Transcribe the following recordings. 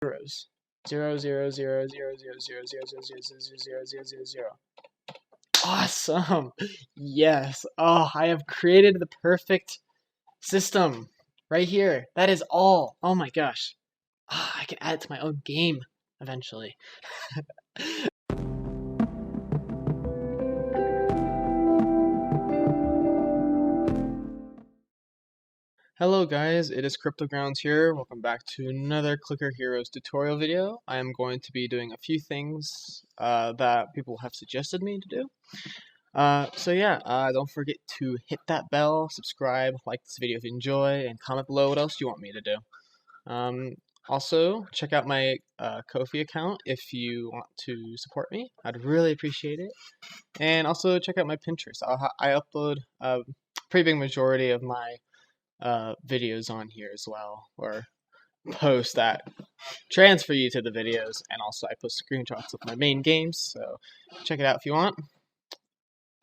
zeros. 0, 0, 0, 0, 0, 0, 0, 0, 0, 0, 0, 0, 0, 0. Awesome! Yes. Oh, I have created the perfect system right here. That is all. Oh my gosh. Oh, I can add it to my own game eventually. Hello guys, it is CryptoGrounds here. Welcome back to another Clicker Heroes tutorial video. I am going to be doing a few things that people have suggested me to do. Don't forget to hit that bell, subscribe, like this video if you enjoy, and comment below what else you want me to do. Also, check out my Ko-fi account if you want to support me. I'd really appreciate it. And also check out my Pinterest. I upload a pretty big majority of my videos on here as well, or posts that transfer you to the videos, and also I post screenshots of my main games, so check it out if you want.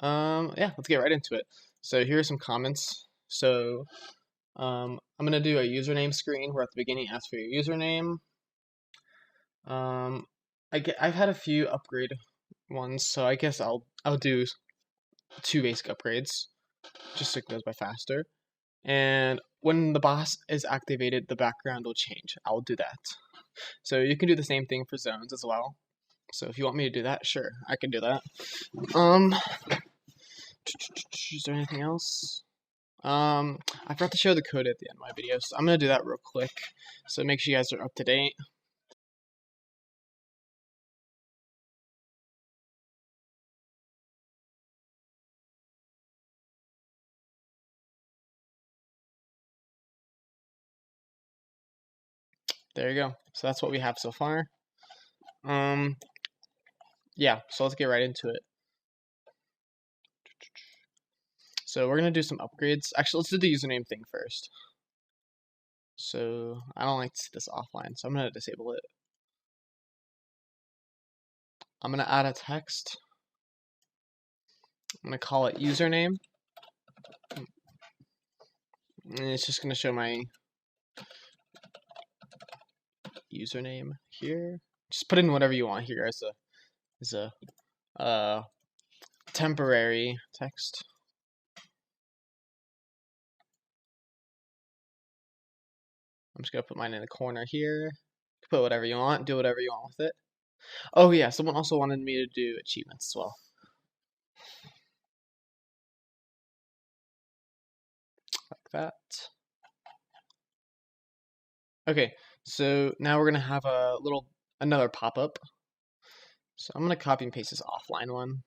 Let's get right into it. So here are some comments. So I'm gonna do a username screen where at the beginning ask for your username. I've had a few upgrade ones, so I guess I'll do 2 basic upgrades just so it goes by faster. And when the boss is activated, the background will change. I'll do that. So you can do the same thing for zones as well. So if you want me to do that, sure, I can do that. Is there anything else? I forgot to show the code at the end of my video, so I'm gonna do that real quick. So make sure you guys are up to date. There you go. So that's what we have so far. Yeah, so let's get right into it. So we're gonna do some upgrades. Actually, let's do the username thing first. So I don't like to see this offline, so I'm gonna disable it. I'm gonna add a text. I'm gonna call it username. And it's just gonna show my username here. Just put in whatever you want here as a temporary text. I'm just gonna put mine in the corner here. Put whatever you want, do whatever you want with it. Oh yeah, someone also wanted me to do achievements as well. Like that. Okay, so now we're gonna have another pop-up. So I'm gonna copy and paste this offline one.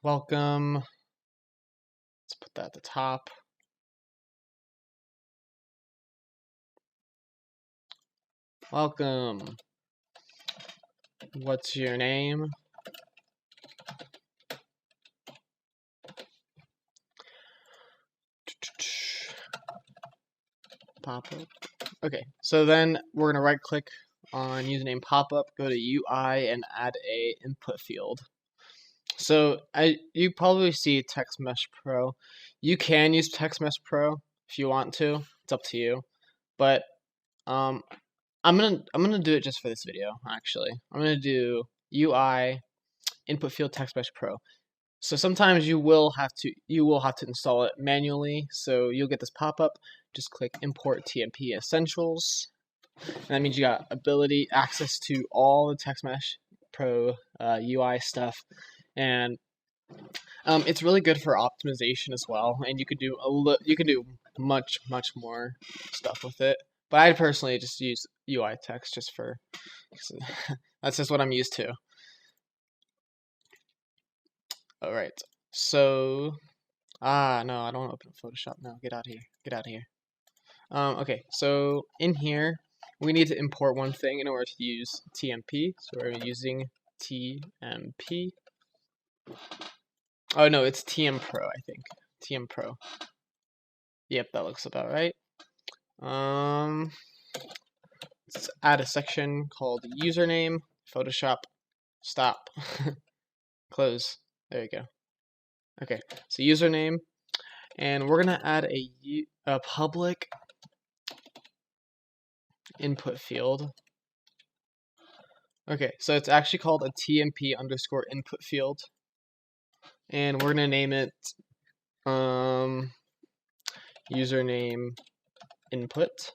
Welcome. Let's put that at the top. Welcome. What's your name? Pop-up. Okay, so then we're gonna right click on username pop-up, go to UI, and add a input field. So you probably see Text Mesh Pro. You can use Text Mesh Pro if you want to. It's up to you. But I'm gonna do it just for this video. Actually, I'm gonna do UI input field Text Mesh Pro. So sometimes you will have to install it manually. So you'll get this pop-up. Just click import TMP essentials. And that means you got access to all the Text Mesh Pro UI stuff. And it's really good for optimization as well, and you could do much more stuff with it. But I personally just use UI text just for that's just what I'm used to. All right, so no, I don't want to open Photoshop now. Get out of here. Get out of here. Okay, so in here we need to import one thing in order to use TMP. So we're using TMP. Oh no, it's TM Pro, I think. TM Pro. Yep, that looks about right. Let's add a section called username, Photoshop, stop, close. There you go. Okay, so username, and we're gonna add a public input field. Okay, so it's actually called a TMP underscore input field, and we're gonna name it username input.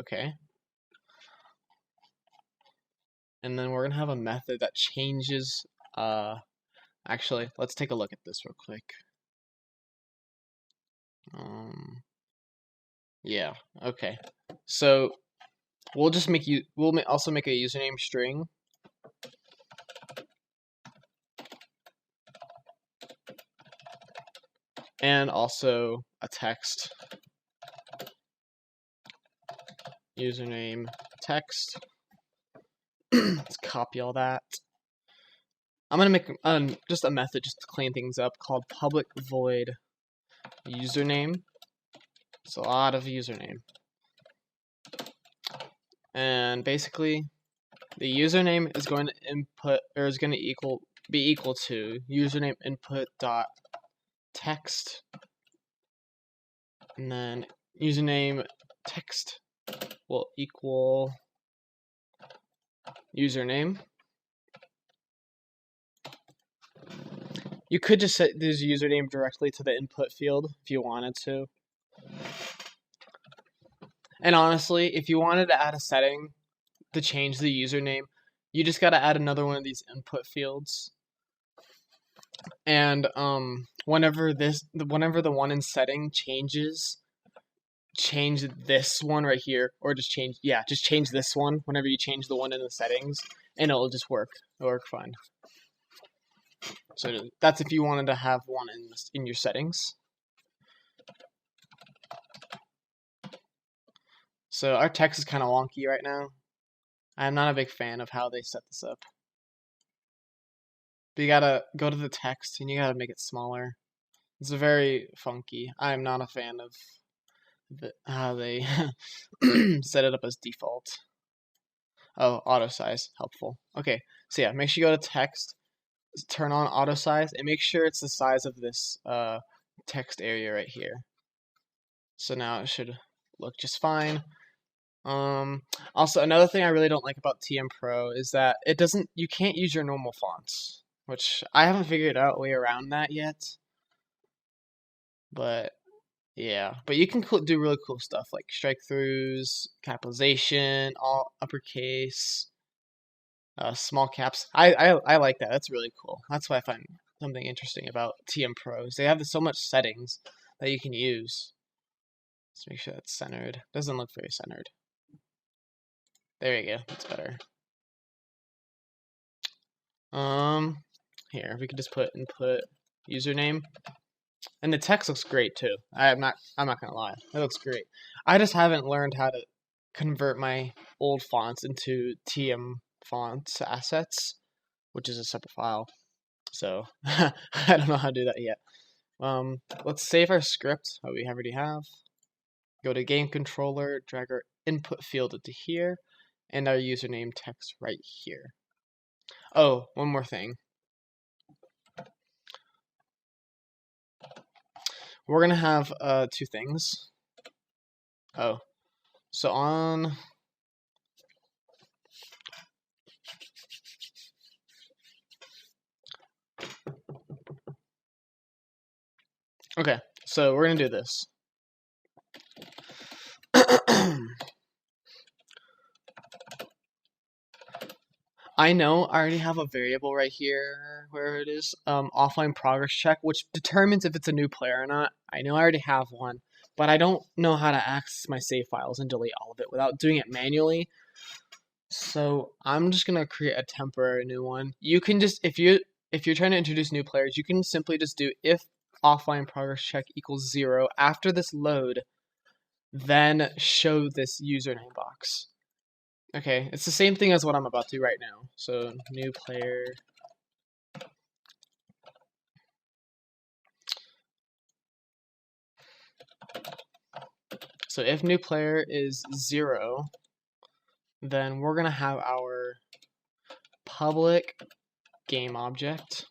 Okay. And then we're gonna have a method that changes, actually, let's take a look at this real quick. Yeah, okay. So we'll just also make a username string. And also a text. Username text. Let's copy all that. I'm gonna make just a method just to clean things up called public void username. It's a lot of username. And basically the username is going to input, or is going to be equal to username input dot text, and then username text will equal username. You could just set this username directly to the input field if you wanted to. And honestly, if you wanted to add a setting to change the username, you just got to add another one of these input fields. And whenever the one in setting changes, change this one right here, or just change this one whenever you change the one in the settings, and it'll just work. It'll work fine. So that's if you wanted to have one in your settings. So our text is kind of wonky right now. I'm not a big fan of how they set this up. But you gotta go to the text and you gotta make it smaller. It's very funky. I'm not a fan of how they set it up as default. Oh, auto size, helpful. Okay, so yeah, make sure you go to text, turn on auto size, and make sure it's the size of this text area right here. So now it should look just fine. Also, another thing I really don't like about TM Pro is that you can't use your normal fonts, which I haven't figured out a way around that yet. But yeah, but you can do really cool stuff like strike throughs, capitalization, all uppercase, small caps. I like that. That's really cool. That's why I find something interesting about TM Pros. They have so much settings that you can use. Let's make sure that's centered. Doesn't look very centered. There you go. That's better. Here we can just put input username, and the text looks great too. I'm not gonna lie, it looks great. I just haven't learned how to convert my old fonts into TM fonts assets, which is a separate file. So I don't know how to do that yet. Let's save our script that we already have. Go to game controller, drag our input field into here, and our username text right here. Oh, one more thing. We're gonna have two things. Oh, so on okay, so we're gonna do this. I know I already have a variable right here where it is offline progress check, which determines if it's a new player or not. I know I already have one, but I don't know how to access my save files and delete all of it without doing it manually. So I'm just gonna create a temporary new one. You can just if you're trying to introduce new players, you can simply just do if offline progress check equals 0 after this load, then show this username box. Okay, it's the same thing as what I'm about to do right now. So new player. So if new player is 0, then we're gonna have our public game object.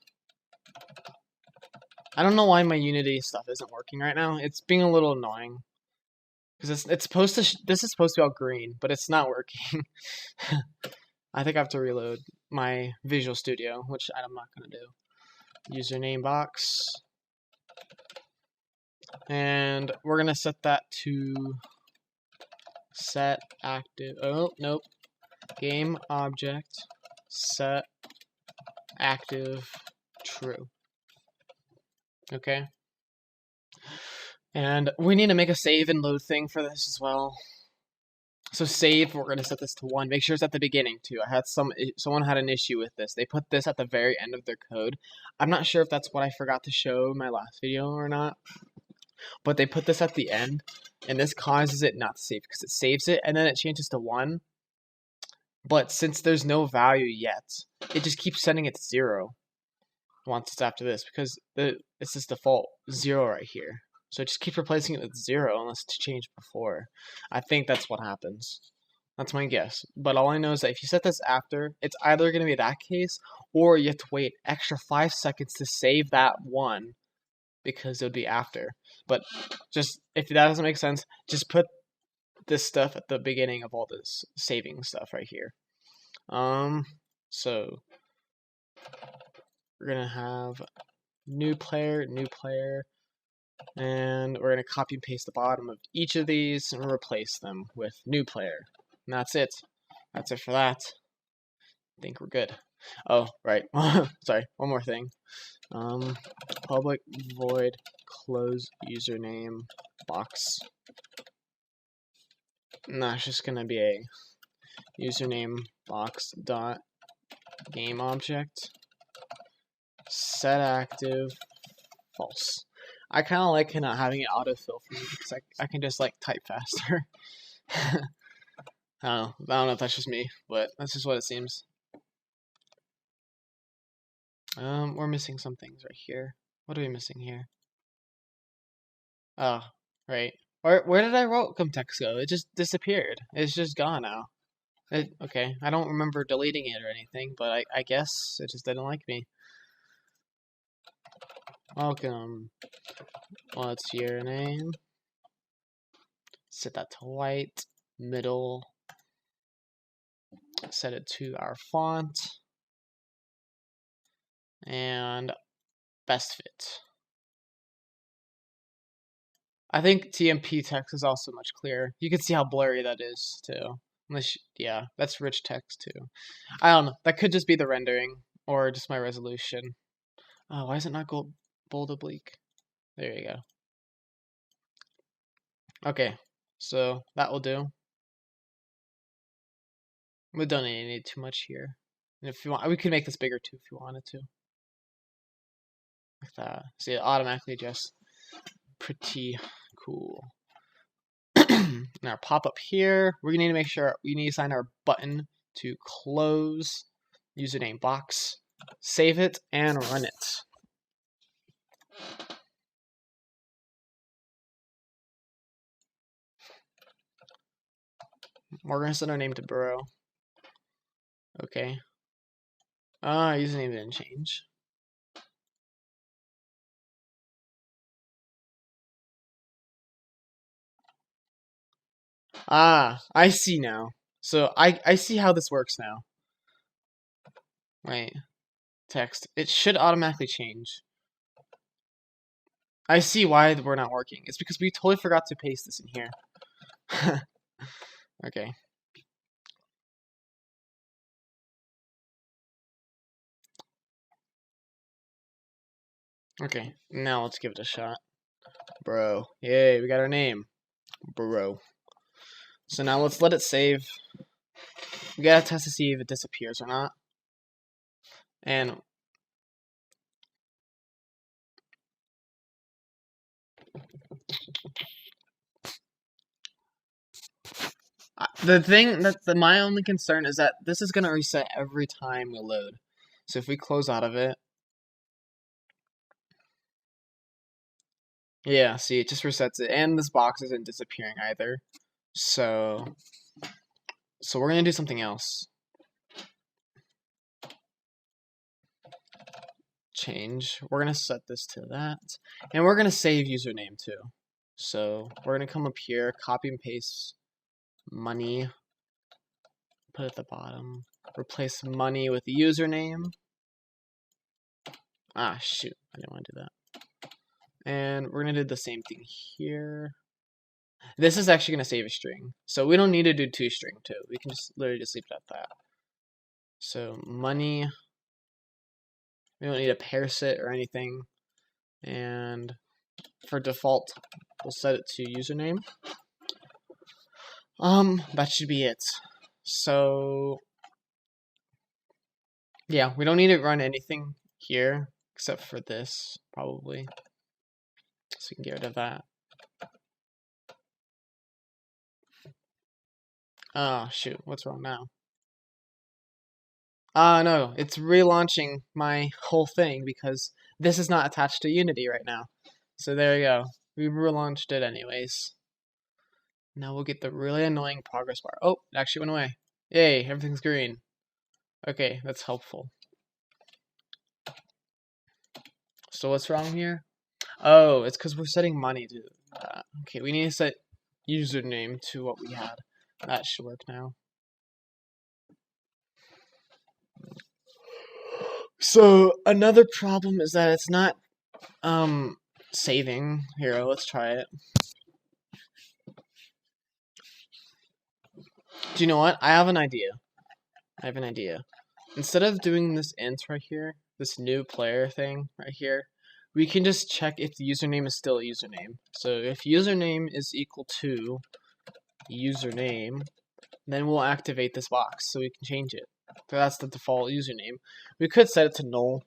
I don't know why my Unity stuff isn't working right now. It's being a little annoying because it's supposed to. This is supposed to be all green, but it's not working. I think I have to reload my Visual Studio, which I'm not gonna do. Username box, and we're gonna set that to set active. Oh nope. Game object set active true. Okay. And we need to make a save and load thing for this as well. So save, we're gonna set this to 1. Make sure it's at the beginning too. I had someone had an issue with this. They put this at the very end of their code. I'm not sure if that's what I forgot to show in my last video or not. But they put this at the end, and this causes it not to save because it saves it and then it changes to 1. But since there's no value yet, it just keeps sending it to 0 once it's after this because it's this default 0 right here. So it just keeps replacing it with 0 unless it's changed before. I think that's what happens. That's my guess. But all I know is that if you set this after, it's either going to be that case, or you have to wait extra 5 seconds to save that 1 because it would be after. But just, if that doesn't make sense, just put this stuff at the beginning of all this saving stuff right here. So we're going to have new player, and we're going to copy and paste the bottom of each of these and replace them with new player. And that's it. That's it for that. I think we're good. Oh, right. Sorry, one more thing. Public void close username box. And that's just going to be a username box dot game object set active false. I kind of like not having it autofill for me because I can just like type faster. I don't know if that's just me, but that's just what it seems. We're missing some things right here. What are we missing here? Oh, right. Where did our welcome text go? It just disappeared. It's just gone now. Okay, I don't remember deleting it or anything, but I guess it just didn't like me. Welcome. What's your name? Set that to white. Middle. Set it to our font. And best fit. I think TMP text is also much clearer. You can see how blurry that is too. Unless, yeah, that's rich text too. I don't know. That could just be the rendering or just my resolution. Oh, why is it not bold oblique? There you go. Okay, so that will do. We don't need too much here. And if you want, we could make this bigger too if you wanted to. Like that. See, it automatically adjusts. Pretty cool. Now pop up here. We need to make sure we need to assign our button to close username box. Save it and run it. We're gonna set our name to Burrow. Okay. Username didn't change. I see now. So I see how this works now. Wait. Text. It should automatically change. I see why we're not working. It's because we totally forgot to paste this in here. Okay. Okay, now let's give it a shot. Bro. Yay, we got our name. Bro. So now let's let it save. We gotta test to see if it disappears or not. And the thing my only concern is that this is gonna reset every time we load. So if we close out of it, yeah, see, it just resets it, and this box isn't disappearing either. So we're gonna do something else. change. We're gonna set this to that, and we're gonna save username too. So we're gonna come up here, copy and paste money, put it at the bottom, replace money with username. Ah, shoot, I didn't want to do that. And we're gonna do the same thing here. This is actually gonna save a string, so we don't need to do toString too. We can just literally just leave it at that. So money. We don't need to parse it or anything. And for default, we'll set it to username. That should be it. So yeah, we don't need to run anything here except for this, probably. So we can get rid of that. Oh shoot, what's wrong now? No, it's relaunching my whole thing because this is not attached to Unity right now. So there you go. We relaunched it anyways. Now we'll get the really annoying progress bar. Oh, it actually went away. Yay, everything's green. Okay, that's helpful. So what's wrong here? Oh, it's because we're setting money to that. Okay, we need to set username to what we had. That should work now. So another problem is that it's not saving. Here, let's try it. Do you know what? I have an idea. Instead of doing this int right here, this new player thing right here, we can just check if the username is still a username. So if username is equal to username, then we'll activate this box so we can change it. So that's the default username. We could set it to null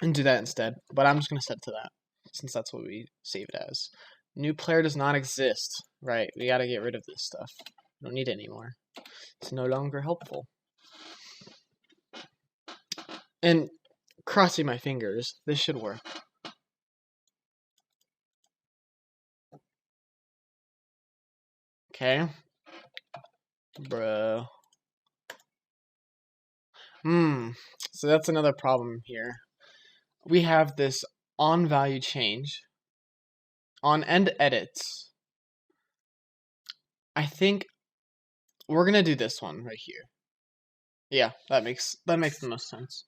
and do that instead, but I'm just going to set it to that since that's what we save it as. New player does not exist. Right, we got to get rid of this stuff. We don't need it anymore. It's no longer helpful. And crossing my fingers, this should work. Okay. Bro. So that's another problem here. We have this on value change. On end edits. I think we're gonna do this one right here. Yeah, that makes the most sense.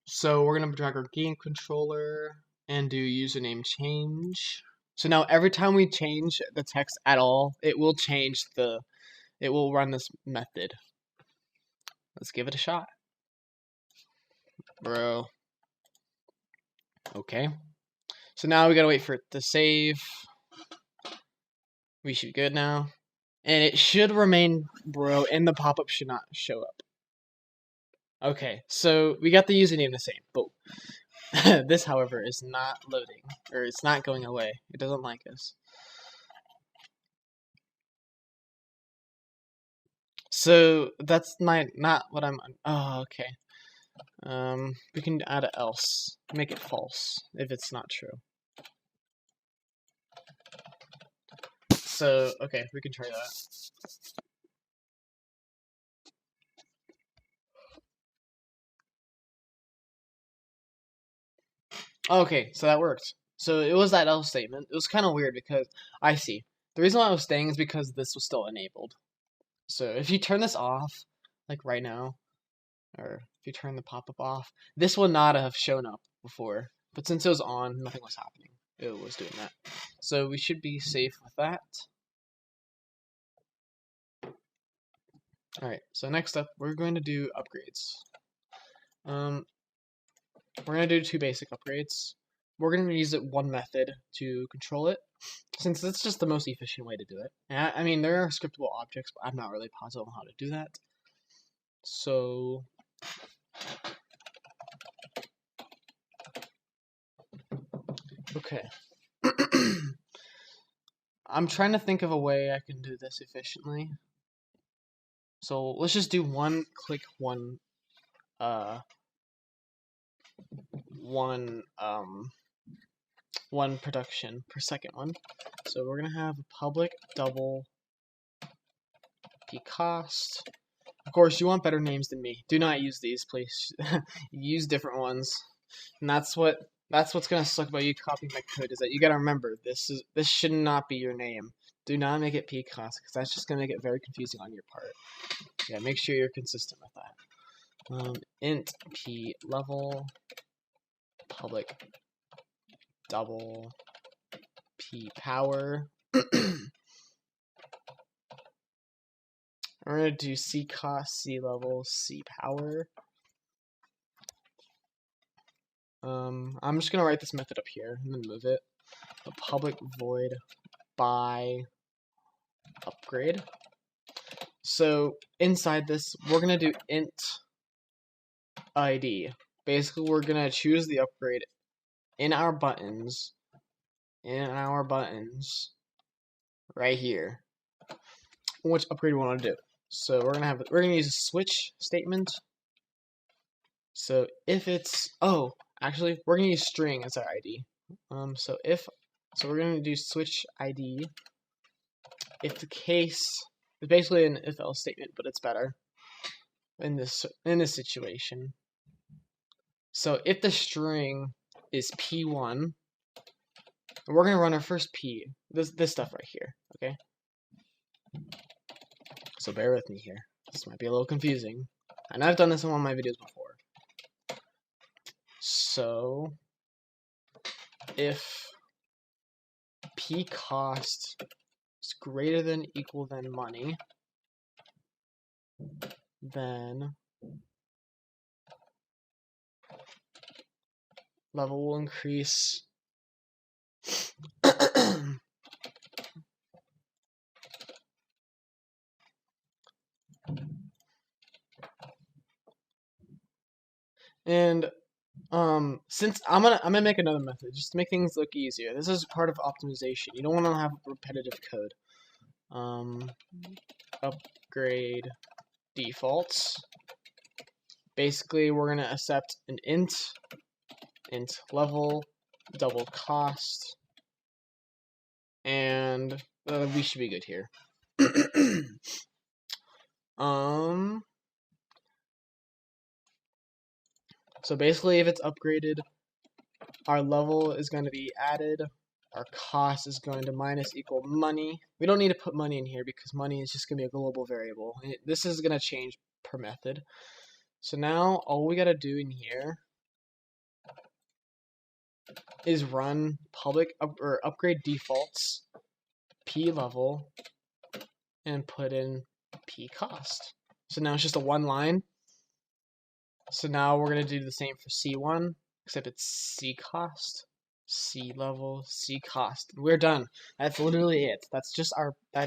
So we're gonna drag our game controller and do username change. So now every time we change the text at all, it will run this method. Let's give it a shot. Bro. Okay. So now we gotta wait for it to save. We should be good now. And it should remain bro, and the pop-up should not show up. Okay, so we got the username the same, but this, however, is not loading, or it's not going away. It doesn't like us. So that's not what I'm. Oh, okay. We can add an else, make it false if it's not true. So okay, we can try that. Okay, so that worked. So it was that else statement. It was kind of weird because I see. The reason why I was staying is because this was still enabled. So if you turn this off, like right now, or if you turn the pop-up off, this would not have shown up before. But since it was on, nothing was happening. It was doing that. So we should be safe with that. Alright, so next up, we're going to do upgrades. We're going to do 2 basic upgrades. We're going to use one method to control it, since that's just the most efficient way to do it. And I mean, there are scriptable objects, but I'm not really positive on how to do that. So okay. I'm trying to think of a way I can do this efficiently. So let's just do one production per second one. So we're gonna have a public double pcost. Of course, you want better names than me. Do not use these, please. Use different ones. And that's what's gonna suck about you copying my code, is that you gotta remember this should not be your name. Do not make it PCOS, because that's just gonna make it very confusing on your part. Yeah, make sure you're consistent with that. Int p level public double p power. We're gonna do c cost, c level, c power. I'm just gonna write this method up here and then move it. The public void by upgrade. So inside this, we're gonna do int ID. Basically, we're gonna choose the upgrade in our buttons, right here. Which upgrade we want to do. So we're gonna use a switch statement. So if it's actually we're gonna use string as our ID. So we're gonna do switch ID. If the case it's basically an if else statement, but it's better in this situation. So if the string is p1, we're gonna run our first p. This stuff right here. Okay. So bear with me here. This might be a little confusing. And I've done this in one of my videos before. So if p cost is greater than or equal than money, then level will increase and since I'm gonna make another method just to make things look easier. This is part of optimization. You don't want to have repetitive code. Upgrade defaults. Basically, we're gonna accept an int level double cost, and we should be good here. So basically, if it's upgraded, our level is going to be added, our cost is going to minus equal money. We don't need to put money in here because money is just going to be a global variable. This is going to change per method. So now all we got to do in here is run public or upgrade defaults p level and put in p cost. So now it's just a one line. So now we're going to do the same for C1, except it's C cost, C level, C cost. We're done. That's literally it. That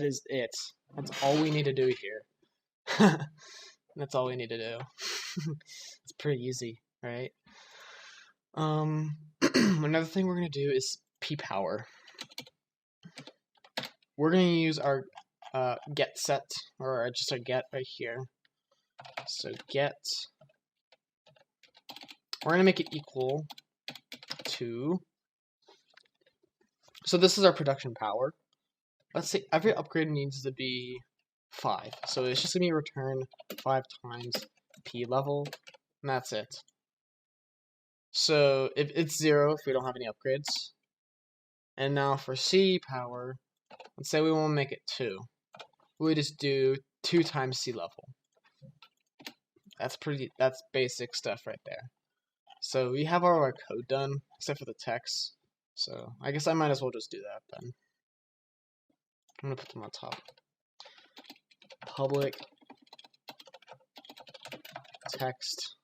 is it. That's all we need to do here. That's all we need to do. It's pretty easy, right? Another thing we're going to do is P power. We're going to use our get set, or just our get right here. So get. We're going to make it equal to, so this is our production power. Let's say every upgrade needs to be 5. So it's just going to be return 5 times P level, and that's it. So if it's 0 if we don't have any upgrades. And now for C power, let's say we want to make it 2. We just do 2 times C level. That's basic stuff right there. So we have our code done, except for the text. So I guess I might as well just do that then. I'm gonna put them on top. Public text.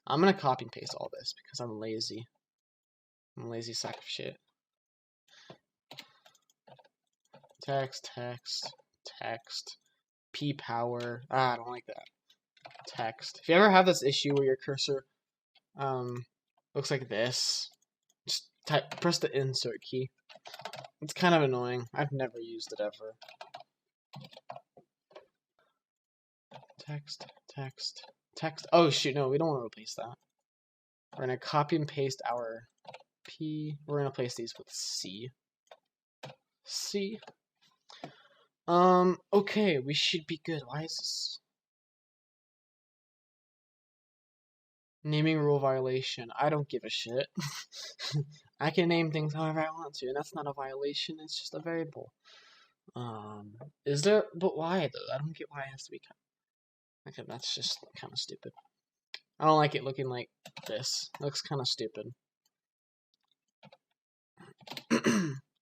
I'm gonna copy and paste all this because I'm lazy. I'm a lazy sack of shit. Text, P power. I don't like that. Text. If you ever have this issue where your cursor looks like this, just press the insert key. It's kind of annoying. I've never used it ever. Text. Oh shoot, no, we don't want to replace that. We're gonna copy and paste our P. We're gonna place these with C. Okay, we should be good. Why is this? Naming rule violation. I don't give a shit. I can name things however I want to, and that's not a violation, it's just a variable. Is there, but why though? I don't get why it has to be, okay, that's just kind of stupid. I don't like it looking like this. It looks kind of stupid.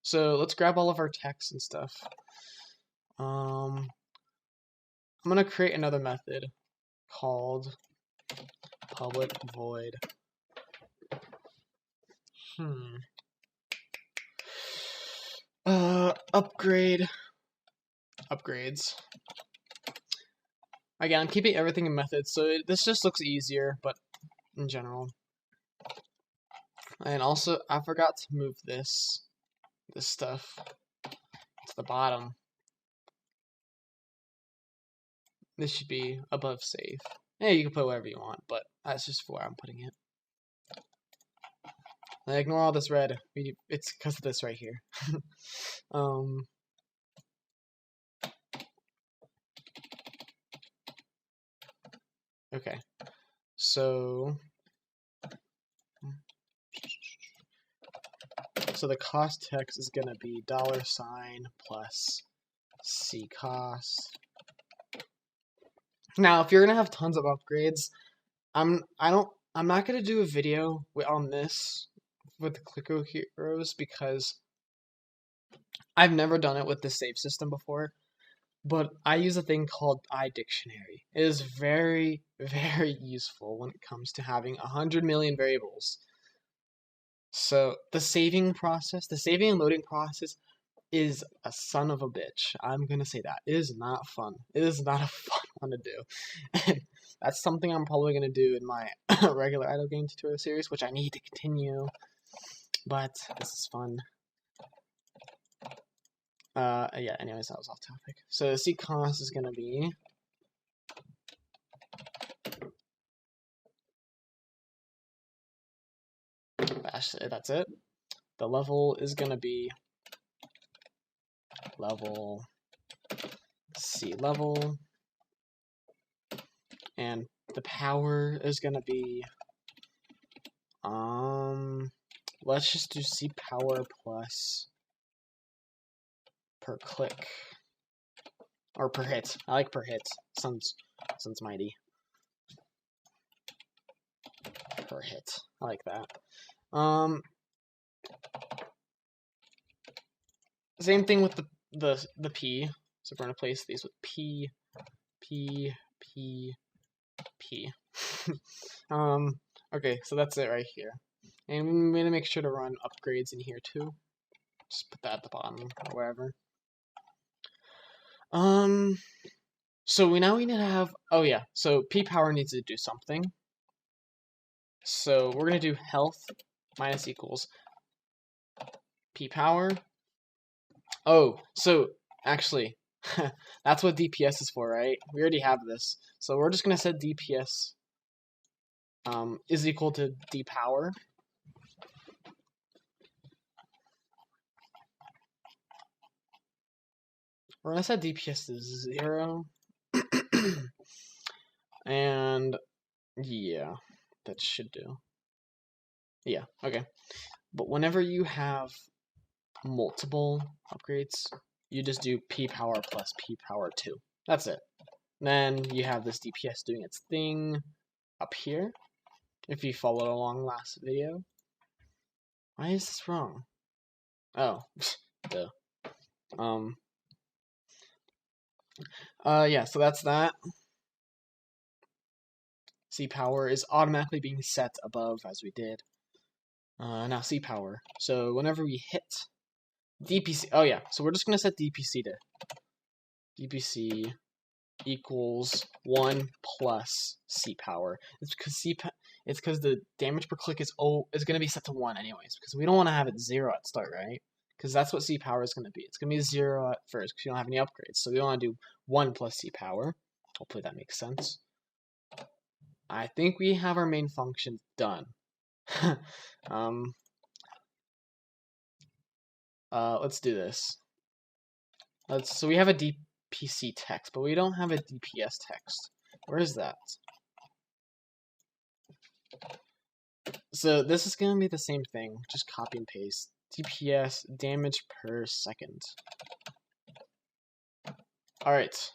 So let's grab all of our text and stuff. I'm gonna create another method called public void. Upgrades. Again, I'm keeping everything in methods, so this just looks easier, but in general. And also, I forgot to move this stuff to the bottom. This should be above save. Yeah, you can put whatever you want, but that's just where I'm putting it. I ignore all this red. It's because of this right here. Okay, so the cost text is gonna be $ plus C cost. Now, if you're gonna have tons of upgrades, I'm not gonna do a video on this with the clicker heroes because I've never done it with the save system before. But I use a thing called iDictionary. It is very, very useful when it comes to having 100 million variables. So the saving and loading process is a son of a bitch. I'm gonna say that. It is not fun. It is not a fun one to do. And that's something I'm probably gonna do in my regular idle game tutorial series, which I need to continue. But this is fun. Yeah, anyways, that was off topic. So the C cost is gonna be actually, that's it. The level is gonna be level C level, and the power is gonna be let's just do C power plus per click or per hit. I like per hit. Sounds mighty. Per hit. I like that. Same thing with the P. So we're gonna place these with P, P, P, P. Okay, so that's it right here. And I'm gonna make sure to run upgrades in here too. Just put that at the bottom or wherever. So we need to have, oh yeah, so P power needs to do something. So we're gonna do health minus equals P power. Oh, so actually, that's what DPS is for, right? We already have this. So we're just gonna set DPS is equal to D power. We're gonna set DPS to 0. And yeah, that should do. Yeah, okay. But whenever you have multiple upgrades, you just do P power plus P power 2. That's it. Then you have this DPS doing its thing up here. If you followed along last video. Why is this wrong? Oh, duh. Yeah, so that's that. C power is automatically being set above as we did. Now C power. So whenever we hit DPC, oh yeah, so we're just gonna set DPC to DPC equals 1 plus C power. It's because the damage per click is gonna be set to 1 anyways, because we don't want to have it 0 at start, right? Because that's what C power is gonna be. It's gonna be 0 at first because you don't have any upgrades. So we want to do 1 plus C power. Hopefully that makes sense. I think we have our main function done. Let's do this. So we have a DPC text, but we don't have a DPS text. Where is that? So this is gonna be the same thing, just copy and paste. DPS, damage per second. Alright.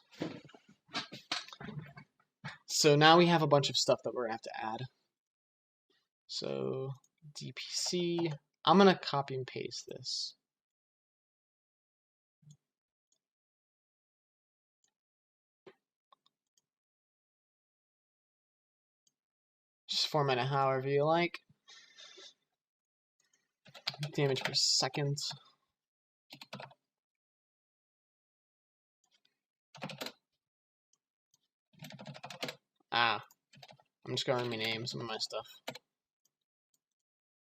So now we have a bunch of stuff that we're gonna have to add. So DPC, I'm gonna copy and paste this. Just format it however you like. Damage per second. I'm just gonna rename some of my stuff.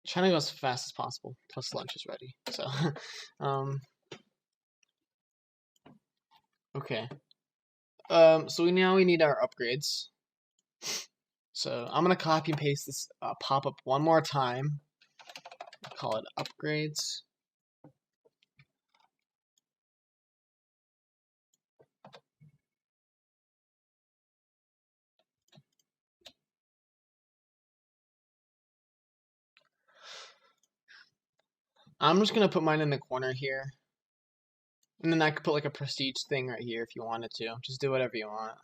Trying to go as fast as possible. Plus lunch is ready. So, okay. So now we need our upgrades. So I'm gonna copy and paste this pop-up one more time. Call it upgrades. I'm just gonna put mine in the corner here. And then I could put like a prestige thing right here if you wanted to. Just do whatever you want.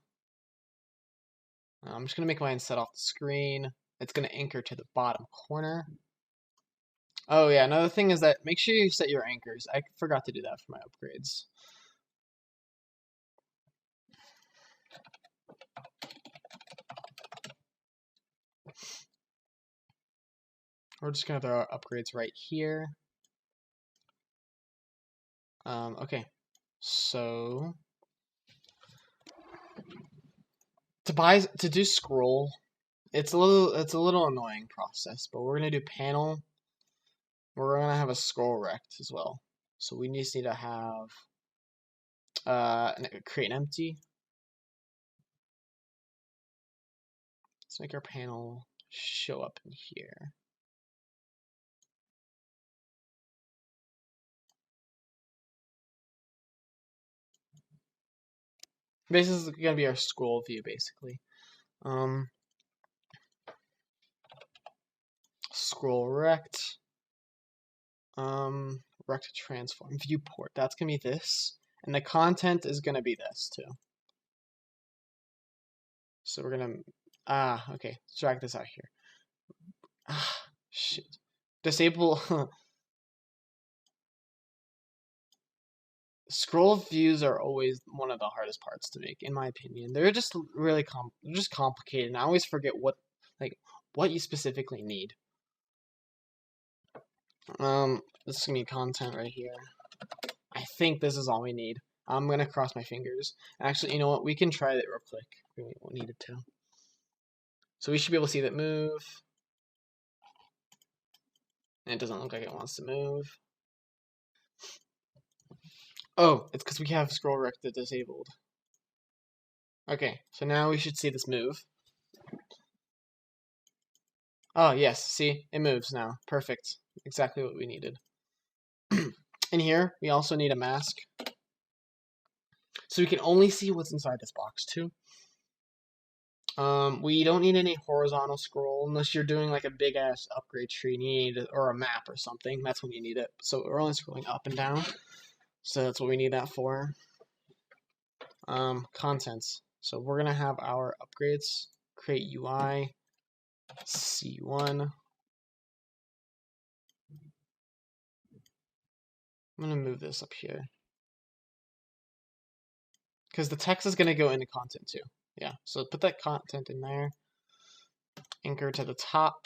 I'm just gonna make mine set off the screen. It's gonna anchor to the bottom corner. Oh yeah, another thing is that make sure you set your anchors. I forgot to do that for my upgrades. We're just gonna throw our upgrades right here. Okay, so to do scroll, it's a little annoying process, but we're gonna do panel. We're gonna have a scroll rect as well. So we just need to have create an empty. Let's make our panel show up in here. This is gonna be our scroll view basically. Scroll rect. Rect transform viewport. That's gonna be this, and the content is gonna be this too. So we're gonna okay. Let's drag this out here. Shit. Disable scroll views are always one of the hardest parts to make, in my opinion. They're just really complicated, and I always forget what you specifically need. This is gonna be content right here. I think this is all we need. I'm gonna cross my fingers. Actually, you know what? We can try it real quick. We won't need it to. So we should be able to see that move. And it doesn't look like it wants to move. Oh, it's because we have scroll rect disabled. Okay, so now we should see this move. Oh, yes, see? It moves now. Perfect. Exactly what we needed. In here, we also need a mask. So we can only see what's inside this box, too. We don't need any horizontal scroll unless you're doing like a big-ass upgrade tree and you need it, or a map or something. That's when you need it. So we're only scrolling up and down. So that's what we need that for. Contents. So we're going to have our upgrades. Create UI. C1. I'm going to move this up here. Because the text is going to go into content too. Yeah, so put that content in there. Anchor to the top.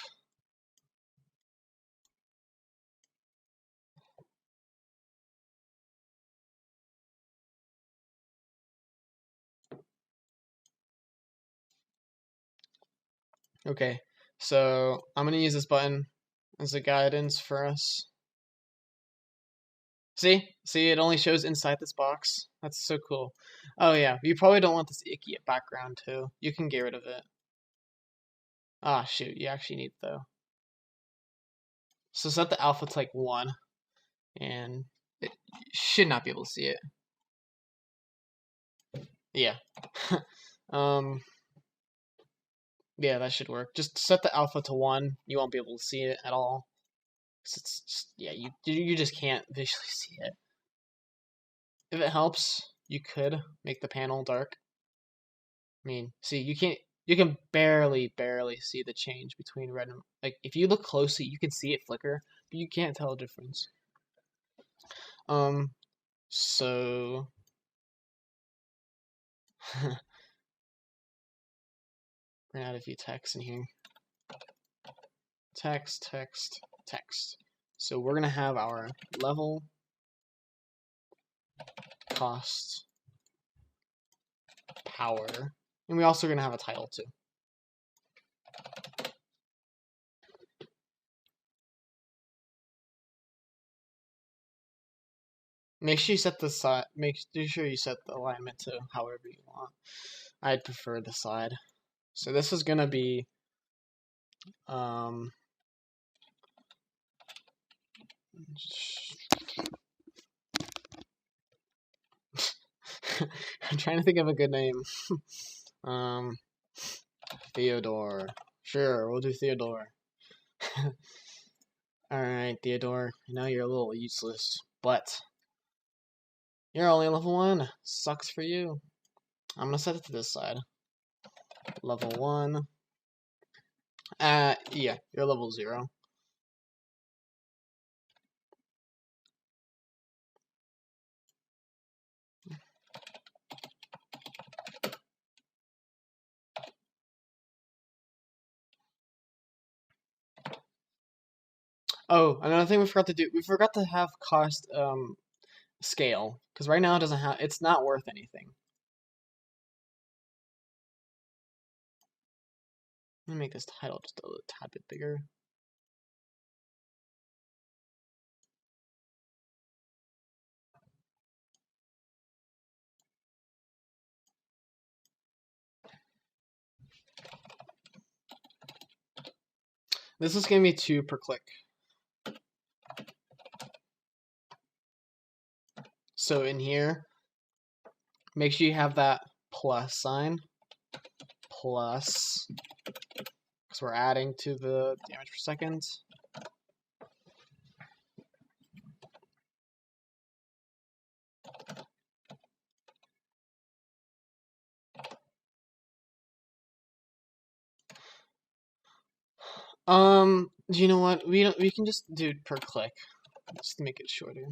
Okay, so I'm going to use this button as a guidance for us. See? See, it only shows inside this box. That's so cool. Oh yeah, you probably don't want this icky background too. You can get rid of it. Ah, shoot, you actually need though. So set the alpha to like 1, and it should not be able to see it. Yeah. Yeah, that should work. Just set the alpha to 1. You won't be able to see it at all. 'Cause it's just, yeah, you just can't visually see it. If it helps, you could make the panel dark. I mean, see, you can barely see the change between red and, like, if you look closely, you can see it flicker, but you can't tell the difference. So we're gonna add a few texts in here. Text. So we're gonna have our level, cost, power, and we also gonna have a title too. Make sure you set the side. Make sure you set the alignment to however you want. I'd prefer the side. So this is gonna be I'm trying to think of a good name. Theodore. Sure, we'll do Theodore. Alright, Theodore. I know you're a little useless, but you're only level 1. Sucks for you. I'm gonna set it to this side. Level 1. Yeah, you're level 0. Oh, another thing we forgot to do. We forgot to have cost scale, because right now it doesn't have. It's not worth anything. Let me make this title just a tad bit bigger. This is gonna be 2 per click. So in here, make sure you have that plus sign. Plus, because we're adding to the damage per second. Do you know what? We can just do it per click, just to make it shorter.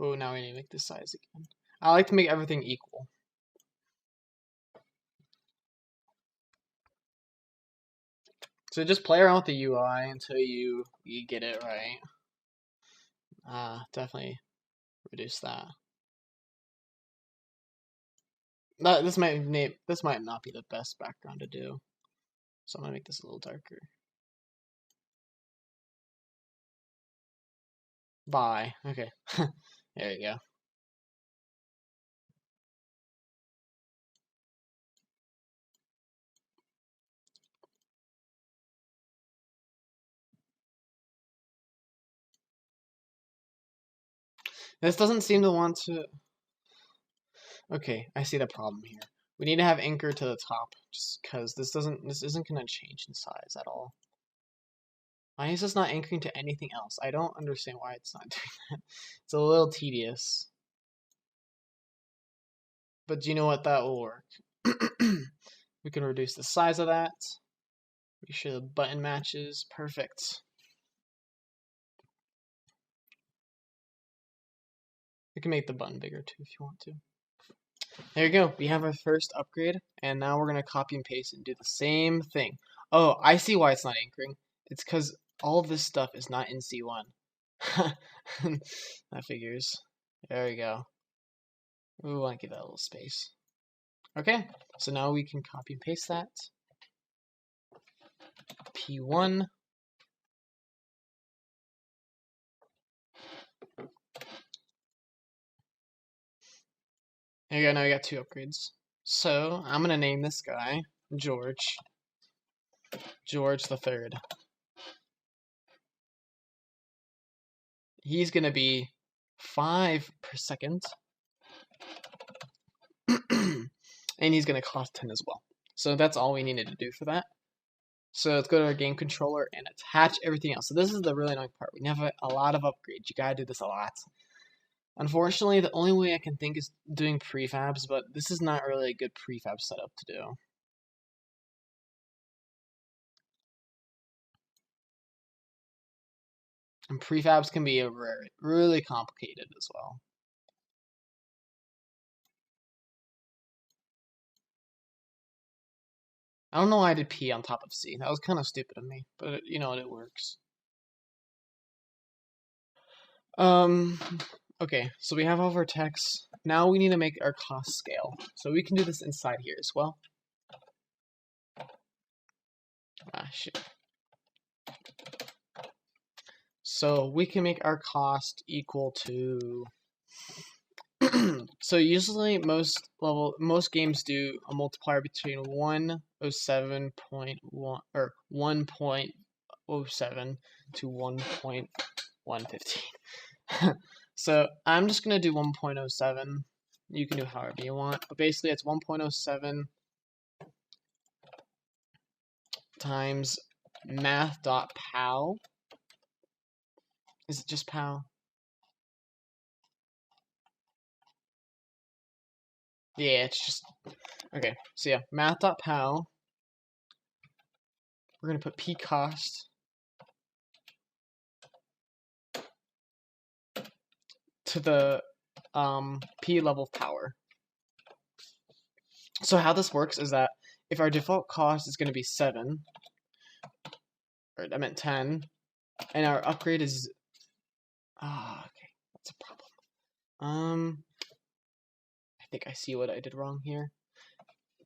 Oh, now we need to make this size again. I like to make everything equal. So just play around with the UI until you get it right. Definitely reduce that. This might not be the best background to do, so I'm gonna make this a little darker. Bye. Okay. There you go. This doesn't seem to want to. Okay, I see the problem here. We need to have anchor to the top, just because this isn't gonna change in size at all. Why is this not anchoring to anything else? I don't understand why it's not doing that. It's a little tedious. But do you know what? That will work. We can reduce the size of that. Make sure the button matches. Perfect. We can make the button bigger too if you want to. There you go. We have our first upgrade, and now we're gonna copy and paste and do the same thing. Oh, I see why it's not anchoring. It's because all of this stuff is not in C1. That figures. There we go. We want to give that a little space. Okay, so now we can copy and paste that. P1. There you go, now we got 2 upgrades. So, I'm gonna name this guy George. George the Third. He's gonna be 5 per second. And he's going to cost 10 as well. So that's all we needed to do for that. So let's go to our game controller and attach everything else. So this is the really annoying part. We have a lot of upgrades. You gotta do this a lot. Unfortunately, the only way I can think is doing prefabs, but this is not really a good prefab setup to do. And prefabs can be really complicated as well. I don't know why I did P on top of C. That was kind of stupid of me, but you know, it works. Okay, so we have all of our text. Now we need to make our cost scale. So we can do this inside here as well. Ah, shit. So we can make our cost equal to so usually most games do a multiplier between 107.1 or 1.07 to 1.115. So I'm just gonna do 1.07. You can do however you want, but basically it's 1.07 times math.pow. Is it just pow? Yeah, it's just okay. So yeah, math.pow. We're gonna put p cost to the p level of power. So how this works is that if our default cost is gonna be 7, or I meant 10, and our upgrade is okay, that's a problem. I think I see what I did wrong here.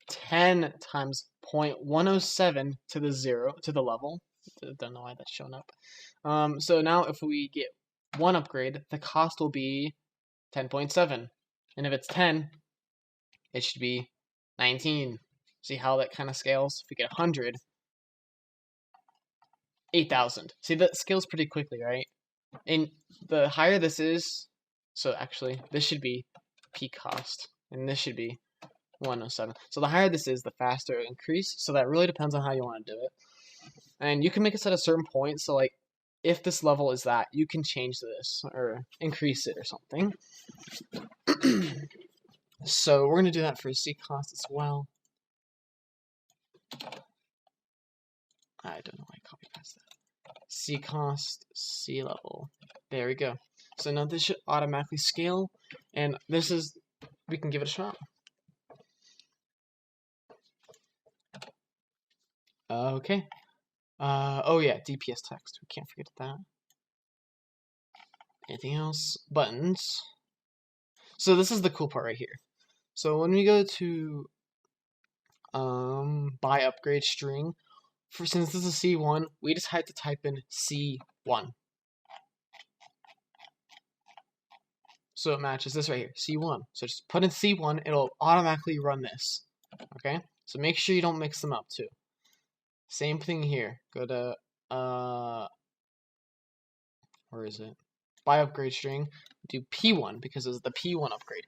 10 times 0.107 to the 0 to the level. Don't know why that's shown up. So now if we get one upgrade, the cost will be 10.7, and if it's 10, it should be 19. See how that kind of scales? If we get 100, 8,000. See, that scales pretty quickly, right? And the higher this is, so actually this should be peak cost, and this should be 107. So the higher this is, the faster it increases. So that really depends on how you want to do it. And you can make it at a certain point. So like, if this level is that, you can change this or increase it or something. So we're gonna do that for C cost as well. I don't know why I copy past that. C cost, C level. There we go. So now this should automatically scale, and this is, we can give it a shot. Okay. Oh yeah, DPS text. We can't forget that. Anything else? Buttons. So this is the cool part right here. So when we go to buy upgrade string, since this is C1, we just had to type in C1. So it matches this right here, C1. So just put in C1, it'll automatically run this. Okay? So make sure you don't mix them up too. Same thing here. Go to where is it? Buy upgrade string. Do P1 because it's the P1 upgrade.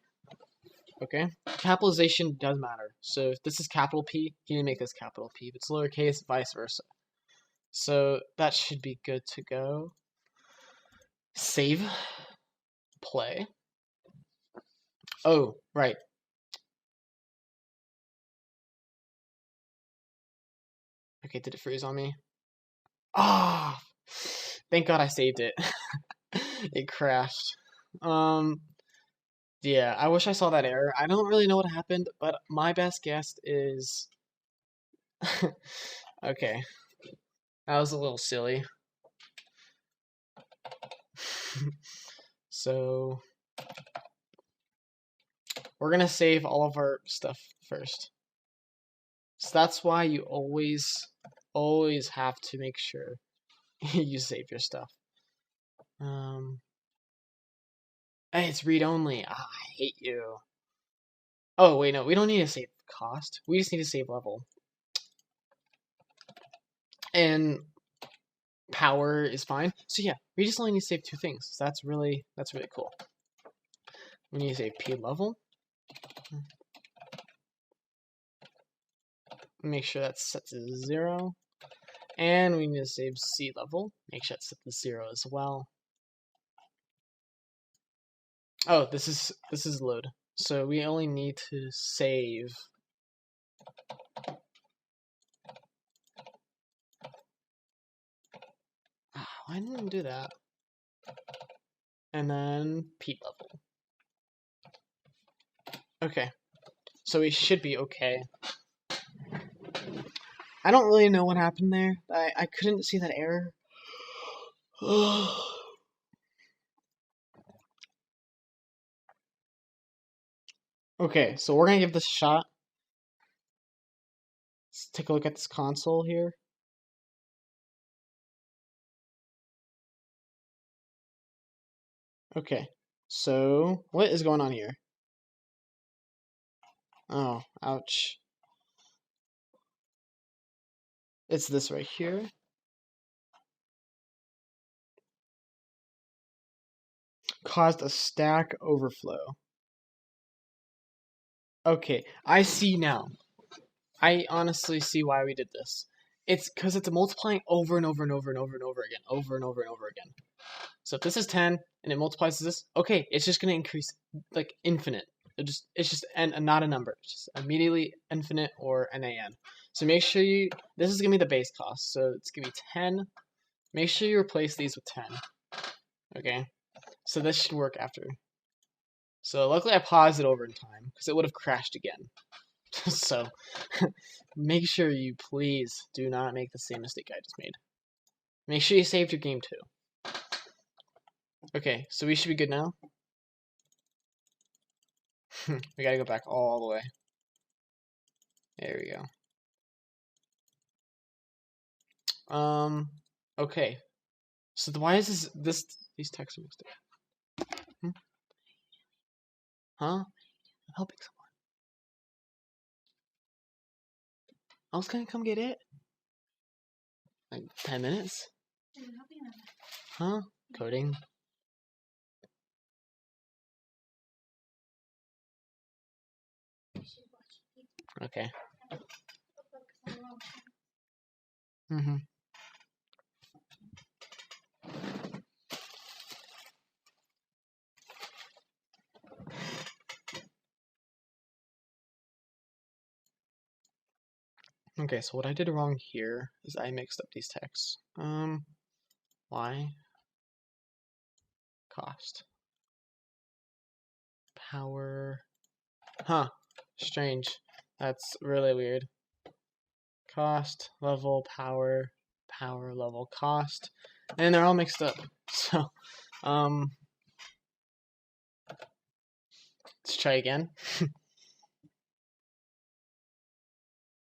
Okay? Capitalization does matter. So if this is capital P, you need to make this capital P. If it's lowercase, vice versa. So that should be good to go. Save. Play. Oh, right. Okay, did it freeze on me? Ah! Thank God I saved it. It crashed. Yeah, I wish I saw that error. I don't really know what happened, but my best guess is okay. That was a little silly. So we're gonna save all of our stuff first. So that's why you always have to make sure you save your stuff. Hey, it's read only. Ah, I hate you. Oh wait, no, we don't need to save cost. We just need to save level. And power is fine. So yeah, we just only need to save 2 things. So that's really cool. We need to save P level. Make sure that's set to 0. And we need to save sea level. Make sure it's set to 0 as well. Oh, this is load. So we only need to save. Why didn't it do that? And then peat level. Okay. So we should be okay. I don't really know what happened there. I couldn't see that error. Okay, so we're gonna give this a shot. Let's take a look at this console here. Okay, so what is going on here? Oh, ouch. It's this right here. Caused a stack overflow. Okay, I see now. I honestly see why we did this. It's because it's multiplying over and over and over and over and over again, over and over and over again. So if this is 10 and it multiplies to this, okay, it's just gonna increase like infinite. It's just not a number. It's just immediately infinite or NaN. So make sure this is gonna be the base cost. So it's gonna be 10. Make sure you replace these with 10. Okay. So this should work after. So luckily I paused it over in time because it would have crashed again. So make sure you please do not make the same mistake I just made. Make sure you saved your game too. Okay, so we should be good now. We gotta go back all the way. There we go. Okay. So why is these texts are mixed up? Huh? I'm helping someone. I was gonna come get it. Like 10 minutes? Huh? Coding. Okay. Okay, so what I did wrong here is I mixed up these texts. Why? Cost. Power. Huh. Strange. That's really weird. Cost, level, power, power, level, cost. And they're all mixed up. So, let's try again.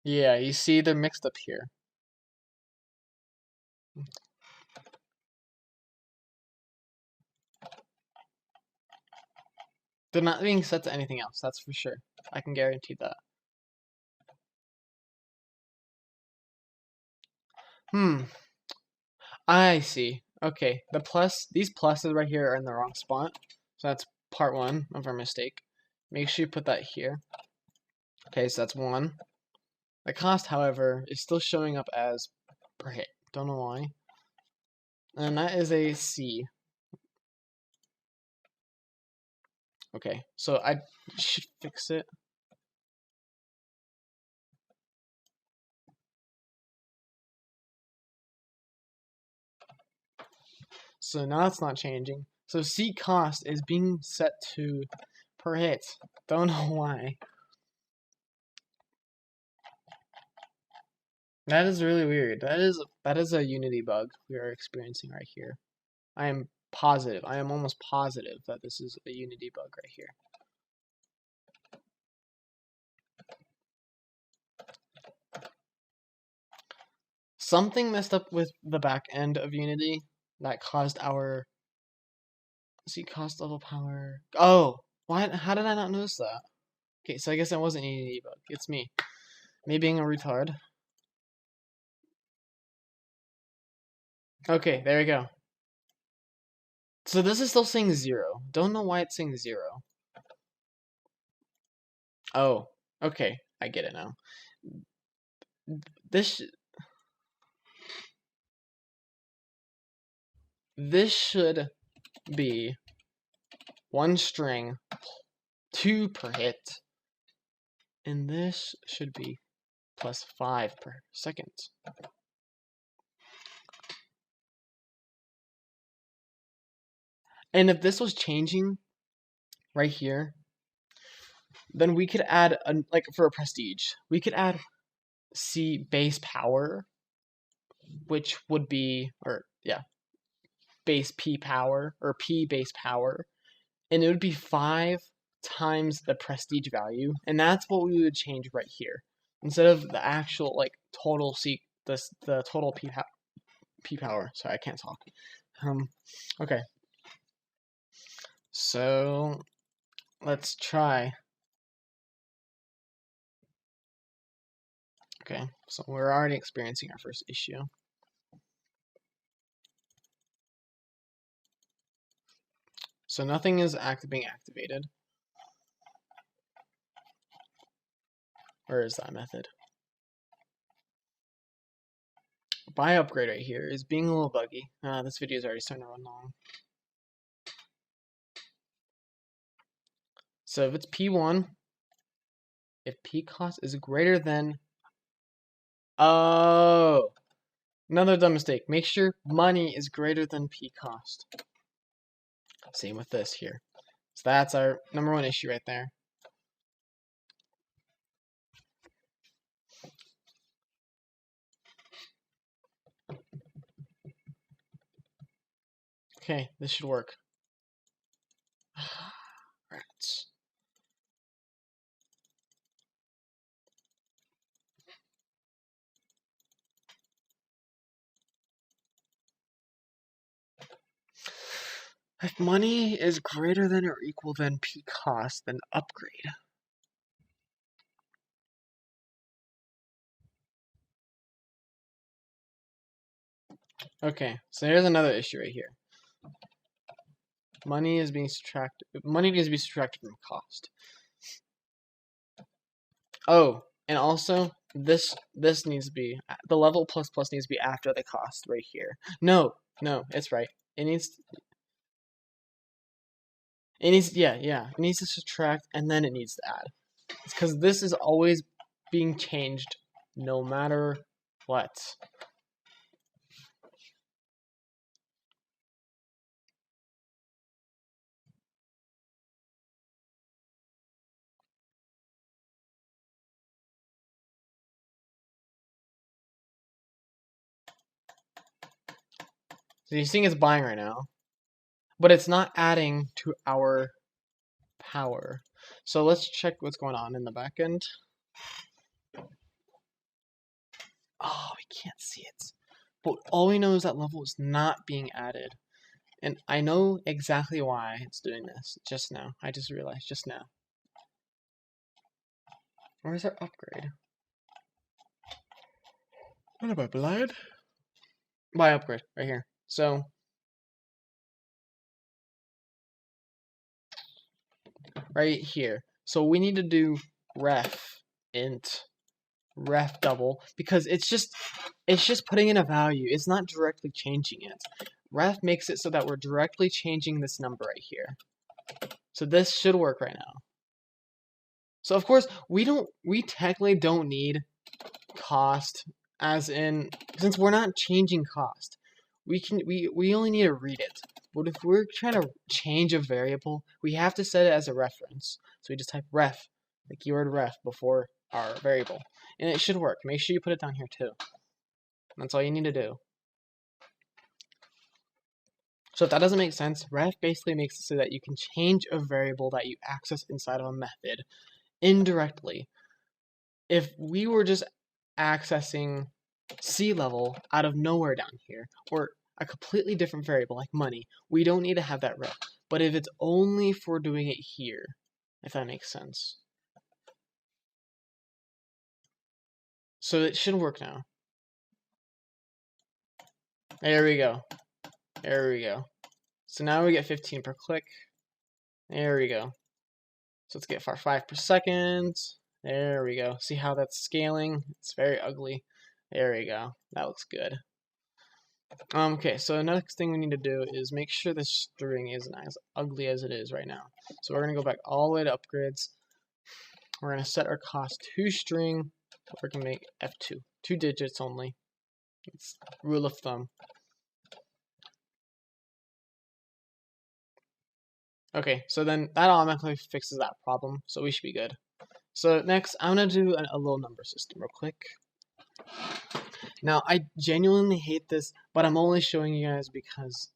Yeah, you see they're mixed up here. They're not being set to anything else, that's for sure. I can guarantee that. I see. Okay, these pluses right here are in the wrong spot. So that's part 1 of our mistake. Make sure you put that here. Okay, so that's 1. The cost, however, is still showing up as per hit. Don't know why. And that is a C. Okay, so I should fix it. So now it's not changing. So C cost is being set to per hit. Don't know why. That is really weird. That is a Unity bug we are experiencing right here. I am positive. I am almost positive that this is a Unity bug right here. Something messed up with the back end of Unity that caused our cost level power. Oh, why? How did I not notice that? Okay, so I guess that wasn't a Unity bug. It's me being a retard. Okay, there we go. So this is still saying 0. Don't know why it's saying 0. Oh, okay, I get it now. this should be 1 string, 2 per hit, and this should be plus 5 per second. And if this was changing right here, then we could add, like for a prestige, we could add C base power, which would be, or yeah, base P power, or P base power, and it would be 5 times the prestige value, and that's what we would change right here. Instead of the actual, like, total C, the total P power. Sorry, I can't talk. Okay. So, let's try. Okay, so we're already experiencing our first issue. So nothing is being activated. Where is that method? Buy upgrade right here is being a little buggy. This video is already starting to run long. So if it's P1, if P cost is greater than... Oh! Another dumb mistake. Make sure money is greater than P cost. Same with this here. So that's our #1 issue right there. Okay, this should work. Rats. If money is greater than or equal than P cost, then upgrade. Okay, so here's another issue right here. Money is being subtracted. Money needs to be subtracted from cost. Oh, and also this needs to be the level plus needs to be after the cost right here. No, it's right. It needs it needs to subtract and then it needs to add. It's because this is always being changed no matter what. So you're seeing it's buying right now, but it's not adding to our power. So let's check what's going on in the back end. Oh, we can't see it. But all we know is that level is not being added. And I know exactly why it's doing this just now. I just realized just now. Where's our upgrade? What am I, blind? Buy upgrade, right here. So, right here. So we need to do ref int ref double because it's just putting in a value. It's not directly changing it. Ref makes it so that we're directly changing this number right here. So this should work right now. So of course we technically don't need cost, as in, since we're not changing cost, we only need to read it. But if we're trying to change a variable, we have to set it as a reference. So we just type ref, the keyword ref, before our variable, and it should work. Make sure you put it down here too. That's all you need to do. So if that doesn't make sense, ref basically makes it so that you can change a variable that you access inside of a method indirectly. If we were just accessing C level out of nowhere down here, or a completely different variable like money, we don't need to have that ref. But if it's only for doing it here, if that makes sense. So it should work now. There we go. There we go. So now we get 15 per click. There we go. So let's get our 5 per second. There we go. See how that's scaling? It's very ugly. There we go. That looks good. Okay, so next thing we need to do is make sure the string isn't as ugly as it is right now. So we're going to go back all the way to upgrades. We're going to set our cost to string. We're going to make F2. 2 digits only. It's rule of thumb. Okay, so then that automatically fixes that problem, so we should be good. So next, I'm going to do a little number system real quick. Now, I genuinely hate this, but I'm only showing you guys because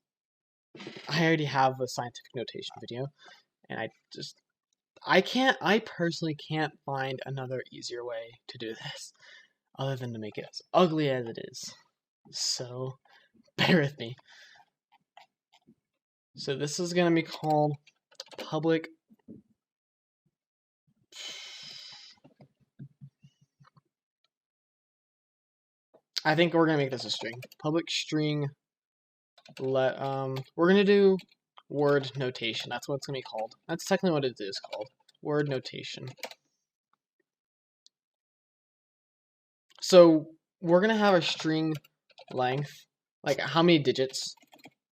I already have a scientific notation video, and I personally can't find another easier way to do this, other than to make it as ugly as it is. So, bear with me. So this is going to be called public I think we're gonna make this a string. Public string. We're gonna do word notation. That's what it's gonna be called. That's technically what it is called. Word notation. So we're gonna have our string length, like how many digits,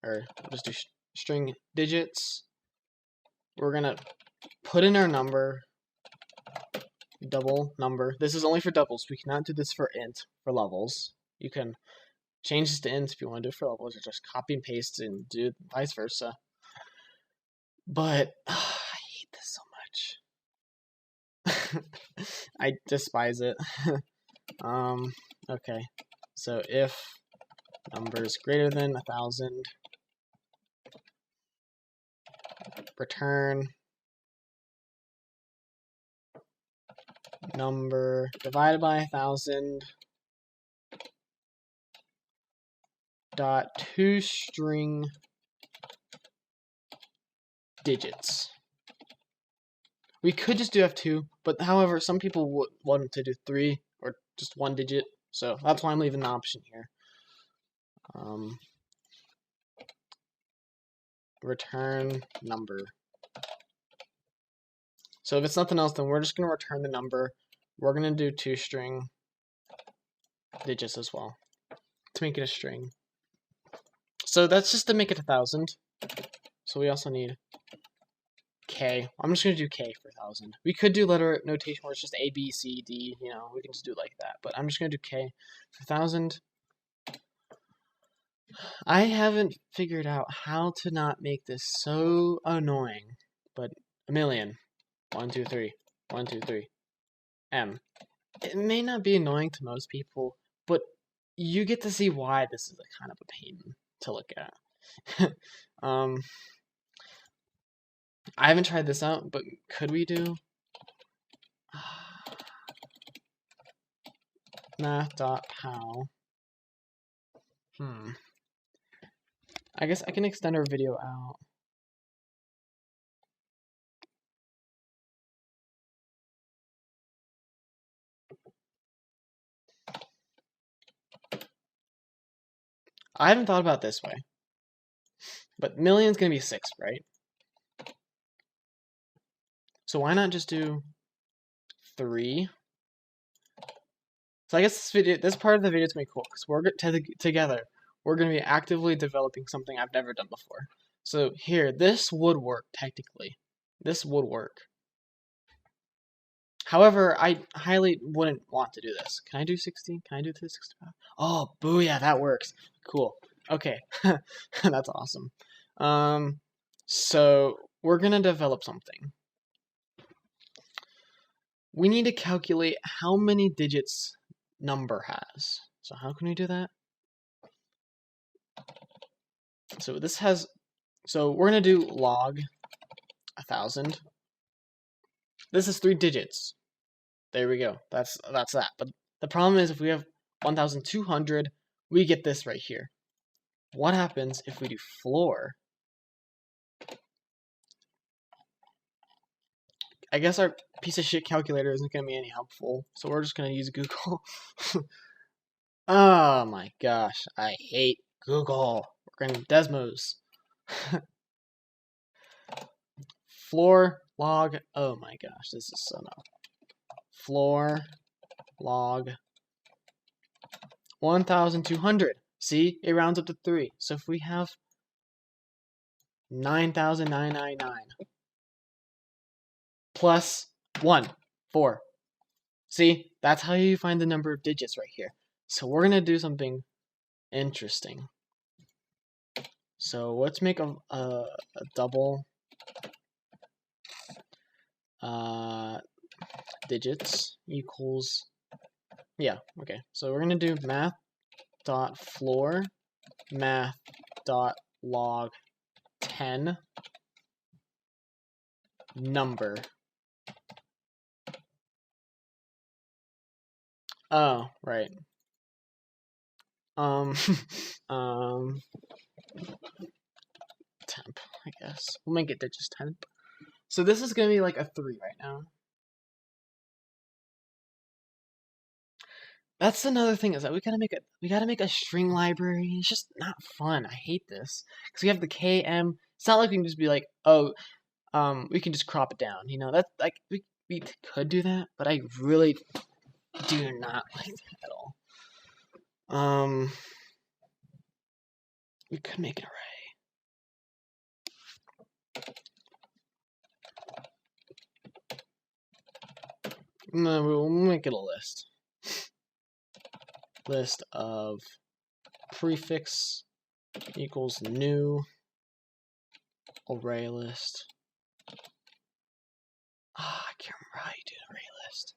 or just do string digits. We're gonna put in our number, double number. This is only for doubles. We cannot do this for int, for levels. You can change this to int if you want to do it for levels, or just copy and paste and do vice versa. But I hate this so much. I despise it. Okay. So if number is greater than 1,000, return number divided by 1,000 dot toString digits. We could just do F2, but however, some people would want to do 3 or just 1 digit, so that's why I'm leaving the option here. Return number. So if it's nothing else, then we're just going to return the number. We're going to do toString digits as well to make it a string. So that's just to make it 1,000. So we also need K. I'm just going to do K for 1,000. We could do letter notation where it's just A, B, C, D, you know, we can just do it like that. But I'm just going to do K for 1,000. I haven't figured out how to not make this so annoying, but a million. 1, 2, 3. 1, 2, 3. M. It may not be annoying to most people, but you get to see why this is a kind of a pain to look at. I haven't tried this out, but could we do math.how? I guess I can extend our video out. I haven't thought about it this way, but million's gonna be 6, right? So why not just do 3? So I guess this part of the video is gonna be cool because we're together. We're gonna be actively developing something I've never done before. So here, this would work technically. This would work. However, I highly wouldn't want to do this. Can I do 60? Can I do 265? Oh, booyah, that works. Cool. Okay, that's awesome. So we're gonna develop something. We need to calculate how many digits number has. So how can we do that? So this has, so we're gonna do log 1,000. This is 3 digits. There we go. That's that. But the problem is if we have 1,200, we get this right here. What happens if we do floor? I guess our piece of shit calculator isn't going to be any helpful, so we're just going to use Google. Oh my gosh, I hate Google. We're going to Desmos. Floor log. Oh my gosh, this is so no. floor log 1,200. See, it rounds up to 3. So if we have 9,999 plus 1, 4. See, that's how you find the number of digits right here. So we're going to do something interesting. So let's make a double digits equals, yeah, okay. So we're going to do math.floor math.log 10 number. Oh, right. Temp, I guess. We'll make it digits temp. So this is gonna be like a 3 right now. That's another thing, is that we gotta make a string library. It's just not fun. I hate this. Because we have the KM. It's not like we can just be like, oh, we can just crop it down. You know, that's like we could do that, but I really do not like that at all. We could make an array. No, we'll make it a list. List of prefix equals new array list. Ah, I can't remember how you do an array list.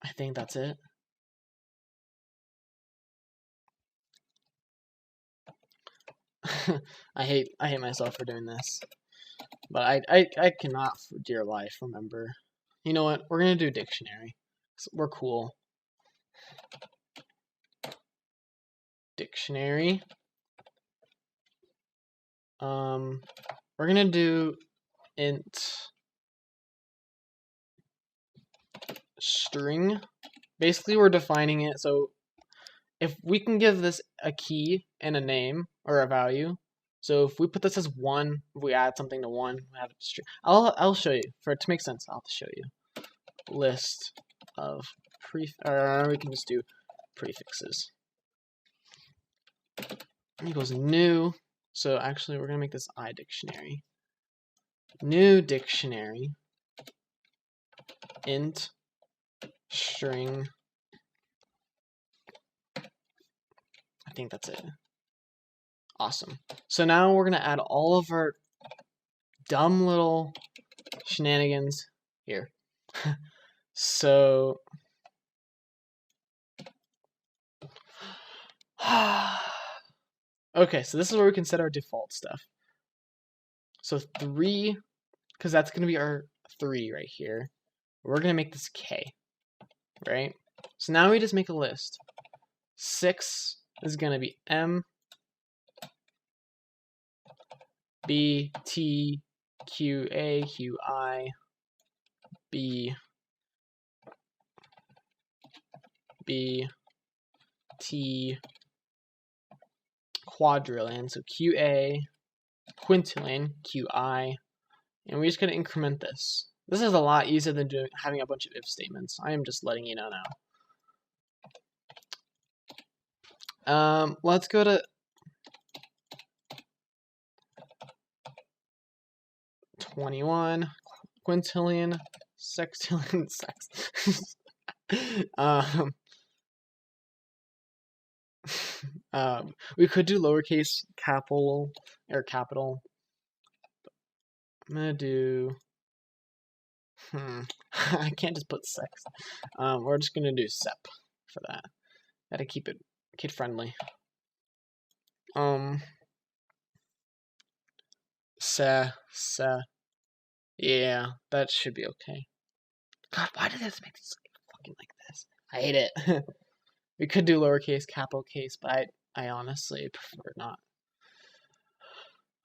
I think that's it. I hate myself for doing this, but I cannot for dear life remember. You know what? We're gonna do dictionary. We're cool. Dictionary. We're gonna do int string. Basically, we're defining it. So if we can give this a key and a name or a value. So if we put this as 1, if we add something to 1, we have a string. I'll show you. For it to make sense, I'll have to show you. List of or we can just do prefixes. Equals new. So actually, we're gonna make this iDictionary. New dictionary. Int string. I think that's it. Awesome. So now we're gonna add all of our dumb little shenanigans here. So okay, so this is where we can set our default stuff. So 3, because that's gonna be our 3 right here. We're gonna make this K, right? So now we just make a list. 6 is gonna be M, B, T, Q, A, Q, I, B, B, T, quadrillion, so QA, quintillion, QI, and we're just going to increment this. This is a lot easier than having a bunch of if statements. I am just letting you know now. Let's go to 21, quintillion, sextillion, sex. We could do lowercase capital or capital. I'm gonna do. I can't just put sex. We're just gonna do sep for that. Gotta keep it kid friendly. Yeah, that should be okay. God, why did this make this fucking like this? I hate it. We could do lowercase, capital case, but I honestly prefer not.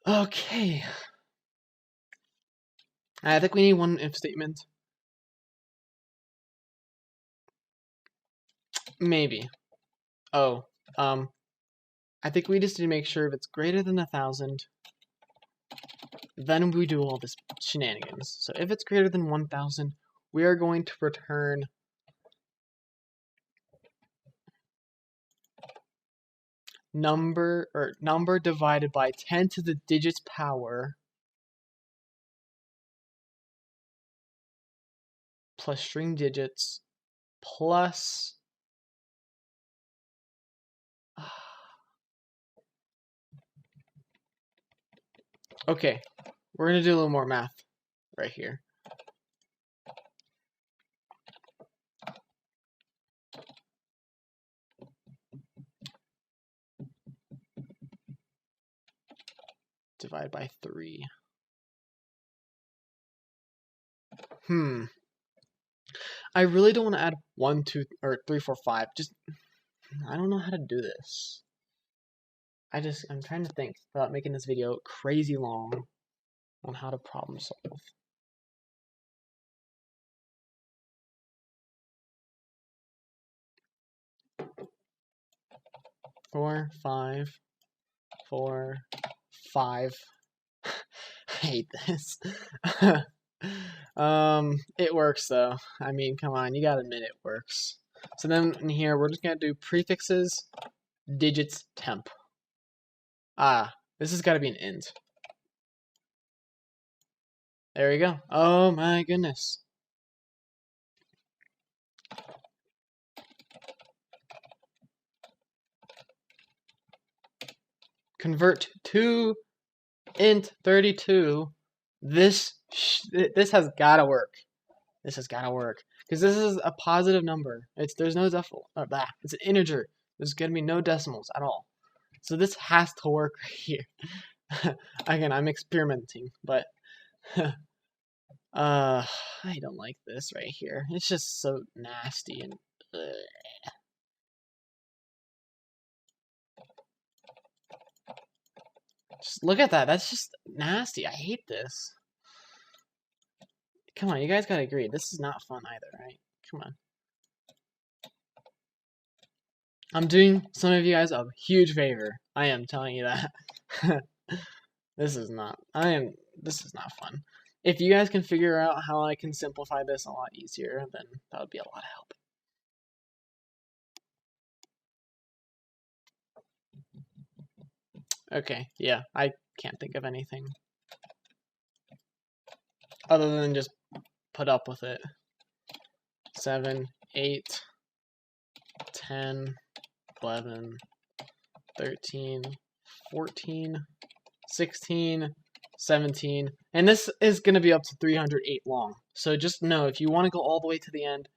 Okay. I think we need one if statement. Maybe. Oh, I think we just need to make sure if it's greater than 1,000, then we do all this shenanigans. So if it's greater than 1,000, we are going to return number divided by 10 to the digits power plus string digits plus okay, we're gonna do a little more math right here. Divide by 3. I really don't want to add 1, 2, or 3, 4, 5. Just, I don't know how to do this. I'm trying to think without making this video crazy long on how to problem solve. Four, 5, 4, 5. I hate this. It works though. I mean, come on, you gotta admit it works. So then in here, we're just gonna do prefixes, digits, temp. This has gotta be an int. There we go. Oh my goodness. Convert to int 32. This has gotta work. This has gotta work because this is a positive number. There's no decimal. It's an integer. There's gonna be no decimals at all. So this has to work right here. Again, I'm experimenting, but I don't like this right here. It's just so nasty and. Just look at that. That's just nasty. I hate this. Come on, you guys gotta agree. This is not fun either, right? Come on. I'm doing some of you guys a huge favor. I am telling you that. This is not fun. If you guys can figure out how I can simplify this a lot easier, then that would be a lot of help. Okay, yeah, I can't think of anything other than just put up with it. 7, 8, 10, 11, 13, 14, 16, 17, and this is going to be up to 308 long. So just know, if you want to go all the way to the end,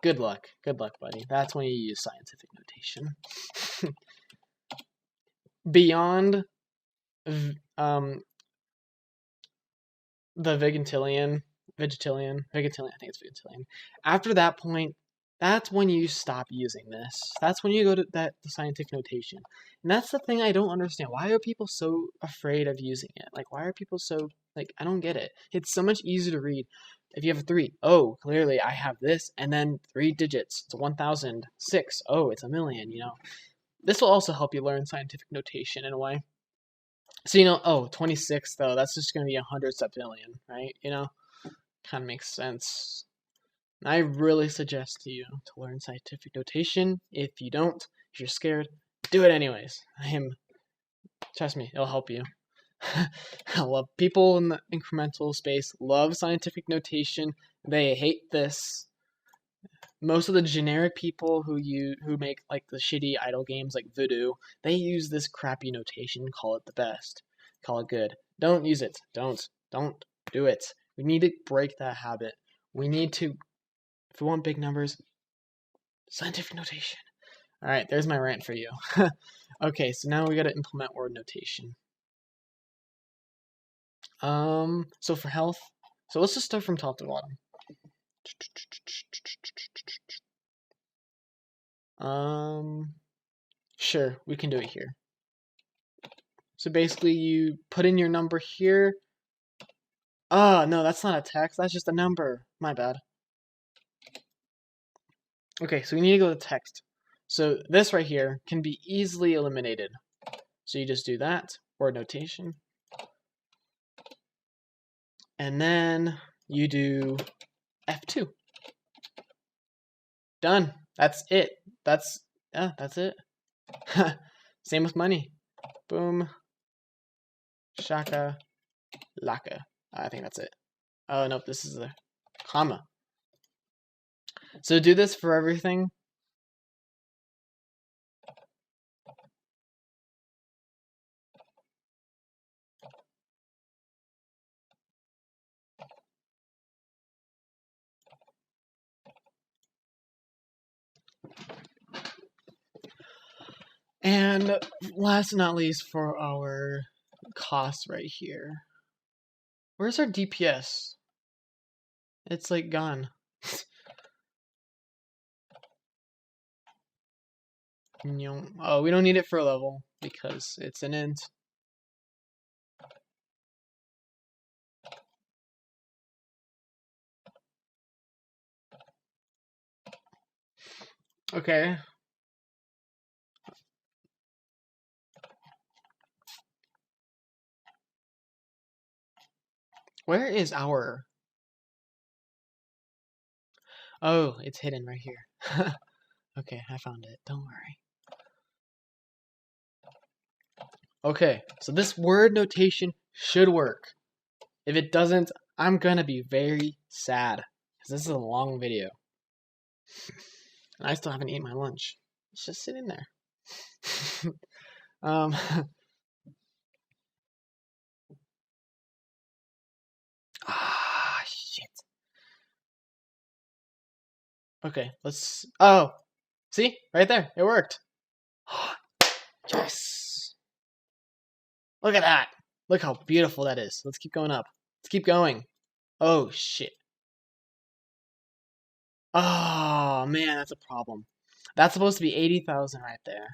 good luck. Good luck, buddy. That's when you use scientific notation. Beyond the Vigintillion, I think it's Vigintillion. After that point, that's when you stop using this. That's when you go to the scientific notation. And that's the thing I don't understand. Why are people so afraid of using it? Like, why are people so, like, I don't get it. It's so much easier to read. If you have a 3, oh, clearly I have this, and then 3 digits. It's 1,006. Oh, it's a million, you know. This will also help you learn scientific notation in a way. So, you know, oh, 26, though, that's just going to be 100 septillion, right? You know, kind of makes sense. And I really suggest to you to learn scientific notation. If you don't, if you're scared, do it anyways. Trust me, it'll help you. I love people in the incremental space love scientific notation. They hate this. Most of the generic people who make like the shitty idle games like Voodoo, they use this crappy notation, call it the best, call it good. Don't use it. Don't do it. We need to break that habit. We need to, if we want big numbers, scientific notation. All right, there's my rant for you. Okay, so now we got to implement word notation. So for health, so let's just start from top to bottom. Sure, we can do it here. So basically you put in your number here. Oh, no, that's not a text, that's just a number. My bad. Okay, so we need to go to text. So this right here can be easily eliminated. So you just do that, word notation. And then you do F2. Done. That's it. That's it. Same with money. Boom. Shaka. Laka. I think that's it. Oh, nope, this is a comma. So do this for everything. And last but not least, for our cost right here. Where's our DPS? It's like gone. Oh, we don't need it for a level because it's an int. Okay. Where is our... Oh, it's hidden right here. Okay, I found it. Don't worry. Okay, so this word notation should work. If it doesn't, I'm gonna be very sad because this is a long video. And I still haven't eaten my lunch. It's just sitting there. Shit. Okay, let's... Oh! See? Right there. It worked. Yes! Look at that! Look how beautiful that is. Let's keep going up. Let's keep going. Oh, shit. Oh, man, that's a problem. That's supposed to be 80,000 right there.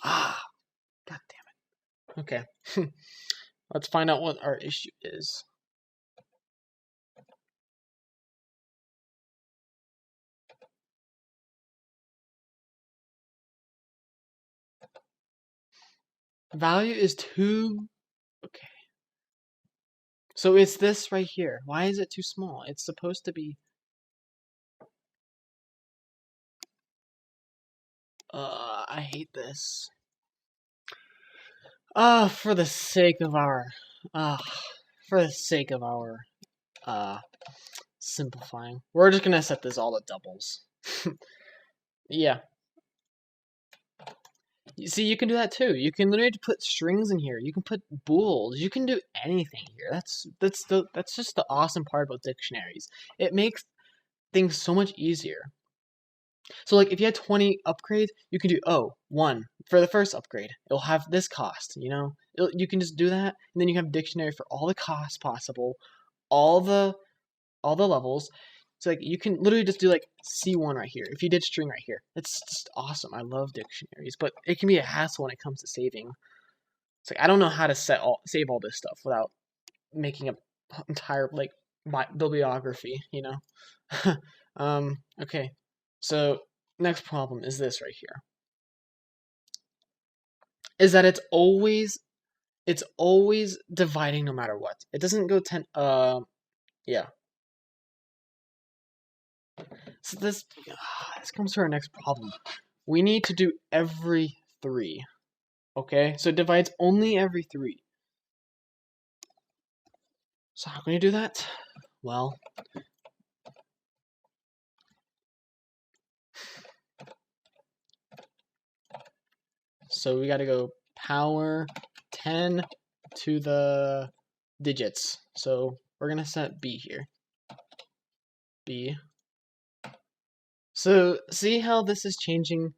Ah! God damn it. Okay. Let's find out what our issue is. Value is 2... Okay. So it's this right here. Why is it too small? It's supposed to be... I hate this. For the sake of our... for the sake of our... simplifying. We're just gonna set this all to doubles. Yeah. You see, you can do that too. You can literally put strings in here. You can put bools. You can do anything here. That's just the awesome part about dictionaries. It makes things so much easier. So like if you had 20 upgrades, you can do 1 for the first upgrade. It'll have this cost, you know? You can just do that, and then you have a dictionary for all the costs possible, all the levels. So like you can literally just do like C1 right here. If you did string right here, it's just awesome. I love dictionaries, but it can be a hassle when it comes to saving. It's like I don't know how to save all this stuff without making a entire like bibliography, you know. Okay. So next problem is this right here. Is that it's always dividing no matter what. It doesn't go 10 yeah. So this comes to our next problem. We need to do every 3. Okay? So it divides only every 3. So how can you do that? Well, so we got to go power 10 to the digits. So we're going to set B here. B. So see how this is changing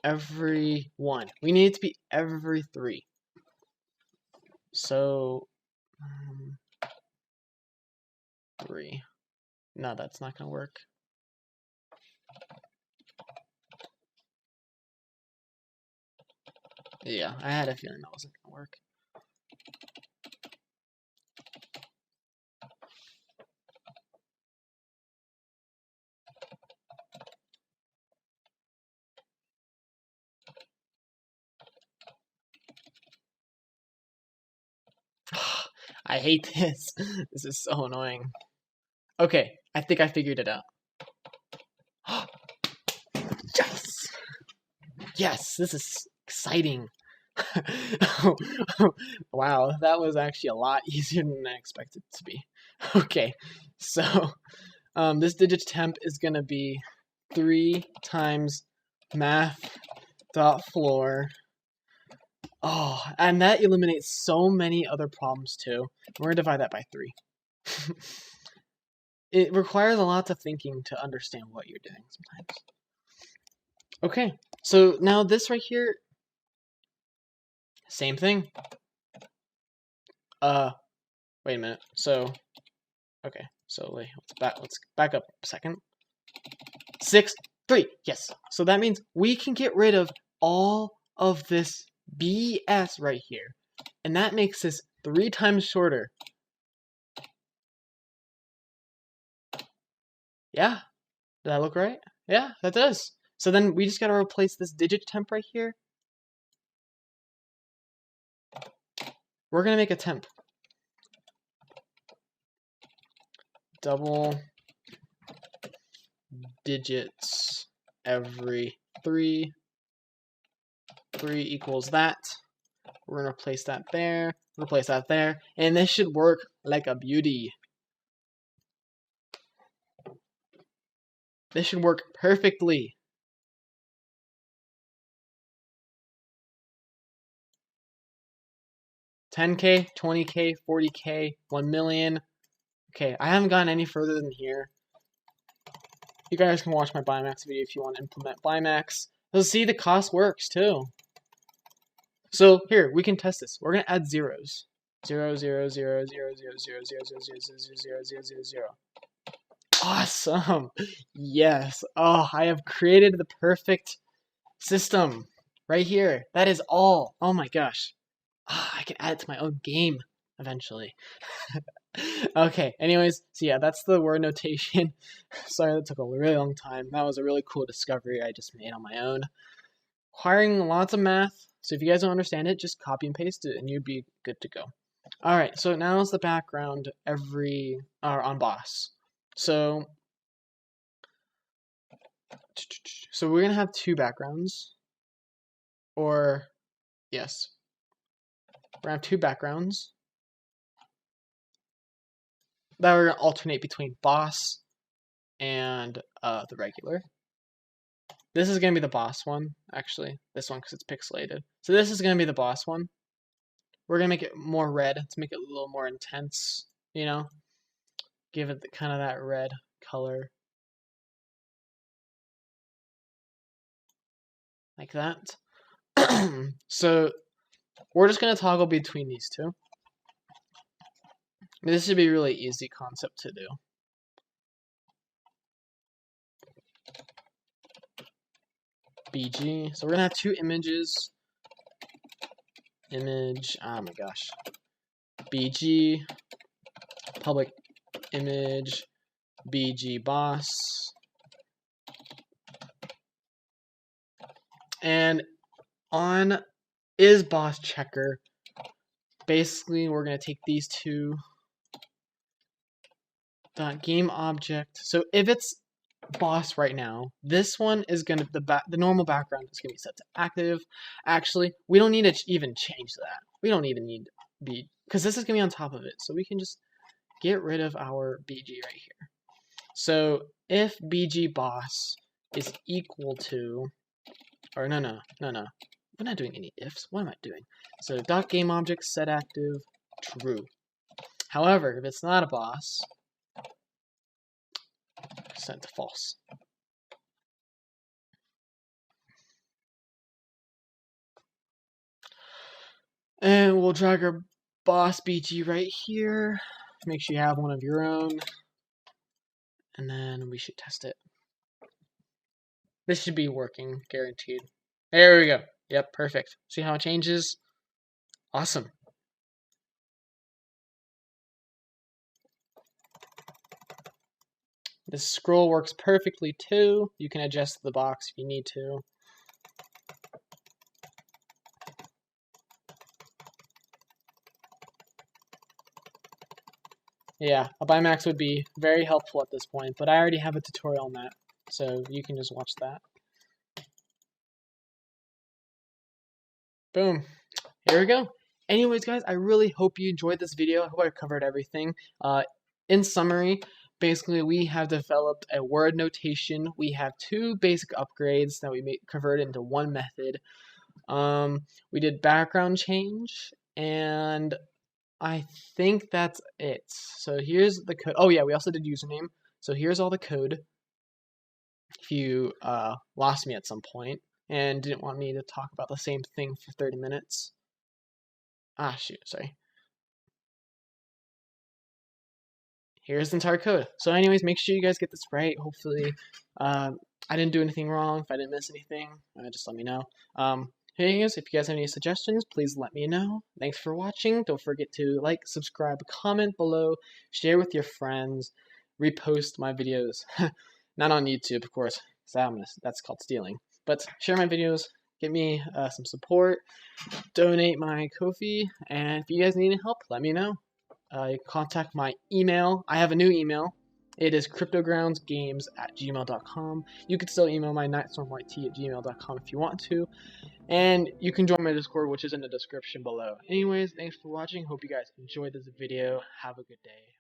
every 1. We need it to be every 3. So 3. No, that's not going to work. Yeah, I had a feeling that wasn't going to work. I hate this. This is so annoying. Okay, I think I figured it out. Yes! Yes, this is exciting. Wow, that was actually a lot easier than I expected it to be. Okay, so this digit temp is gonna be 3 times math.floor. Oh, and that eliminates so many other problems too. We're gonna divide that by 3. It requires a lot of thinking to understand what you're doing sometimes. Okay, so now this right here, same thing. Wait a minute. So, okay, so wait, let's back up a second. 6, 3, yes. So that means we can get rid of all of this BS right here, and that makes this 3 times shorter. Yeah, does that look right? Yeah, that does. So then we just gotta replace this digit temp right here. We're gonna make a temp. Double digits every 3. 3 equals that. We're gonna replace that there, replace that there, and this should work like a beauty. This should work perfectly. $10K, $20K, $40K, 1 million. Okay, I haven't gotten any further than here. You guys can watch my Bimax video if you want to implement Bimax. So see, the cost works too. So here, we can test this. We're gonna add zeros. 0, 0, 0, 0, 0, 0, 0, 0, 0, 0, 0, 0, 0. Awesome. Yes. Oh, I have created the perfect system right here. That is all. Oh my gosh. I can add it to my own game eventually. Okay, anyways, so yeah, that's the word notation. Sorry that took a really long time. That was a really cool discovery I just made on my own. Requiring lots of math, so if you guys don't understand it, just copy and paste it and you'd be good to go. Alright, so now is the background on boss. So we're gonna have 2 backgrounds. Or yes. We're gonna have 2 backgrounds that we're gonna alternate between boss and the regular. This is gonna be the boss one, actually. This one because it's pixelated. So this is gonna be the boss one. We're gonna make it more red to make it a little more intense, you know? Give it kind of that red color. Like that. So we're just gonna toggle between these 2. This should be a really easy concept to do. BG. So we're gonna have 2 images. Image, oh my gosh. BG, public image, BG boss. And on is boss checker. Basically, we're gonna take these 2 dot game object. So if it's boss right now, this one is gonna the normal background is gonna be set to active. Actually, we don't need to even change that. We don't even need because this is gonna be on top of it. So we can just get rid of our BG right here. So if BG boss is equal to, or no. We're not doing any ifs. What am I doing? So dot game object set active true. However, if it's not a boss, set to false. And we'll drag our boss BG right here. Make sure you have one of your own. And then we should test it. This should be working, guaranteed. There we go. Yep, perfect. See how it changes? Awesome. This scroll works perfectly too. You can adjust the box if you need to. Yeah, a Bimax would be very helpful at this point, but I already have a tutorial on that, so you can just watch that. Boom. Here we go. Anyways, guys, I really hope you enjoyed this video. I hope I covered everything. In summary, basically, we have developed a word notation. We have two basic upgrades that we converted into one method. We did background change, and I think that's it. So here's the code. Oh yeah, we also did username. So here's all the code. If you lost me at some point and didn't want me to talk about the same thing for 30 minutes. Ah, shoot, sorry. Here's the entire code. So anyways, make sure you guys get this right. Hopefully, I didn't do anything wrong. If I didn't miss anything, just let me know. Hey guys, if you guys have any suggestions, please let me know. Thanks for watching. Don't forget to like, subscribe, comment below, share with your friends, repost my videos. Not on YouTube, of course, because that's called stealing. But share my videos, give me some support, donate my Ko-fi, and if you guys need any help, let me know. You can contact my email. I have a new email. It is cryptogroundsgames@gmail.com. You can still email my nightstormyt@gmail.com if you want to. And you can join my Discord, which is in the description below. Anyways, thanks for watching. Hope you guys enjoyed this video. Have a good day.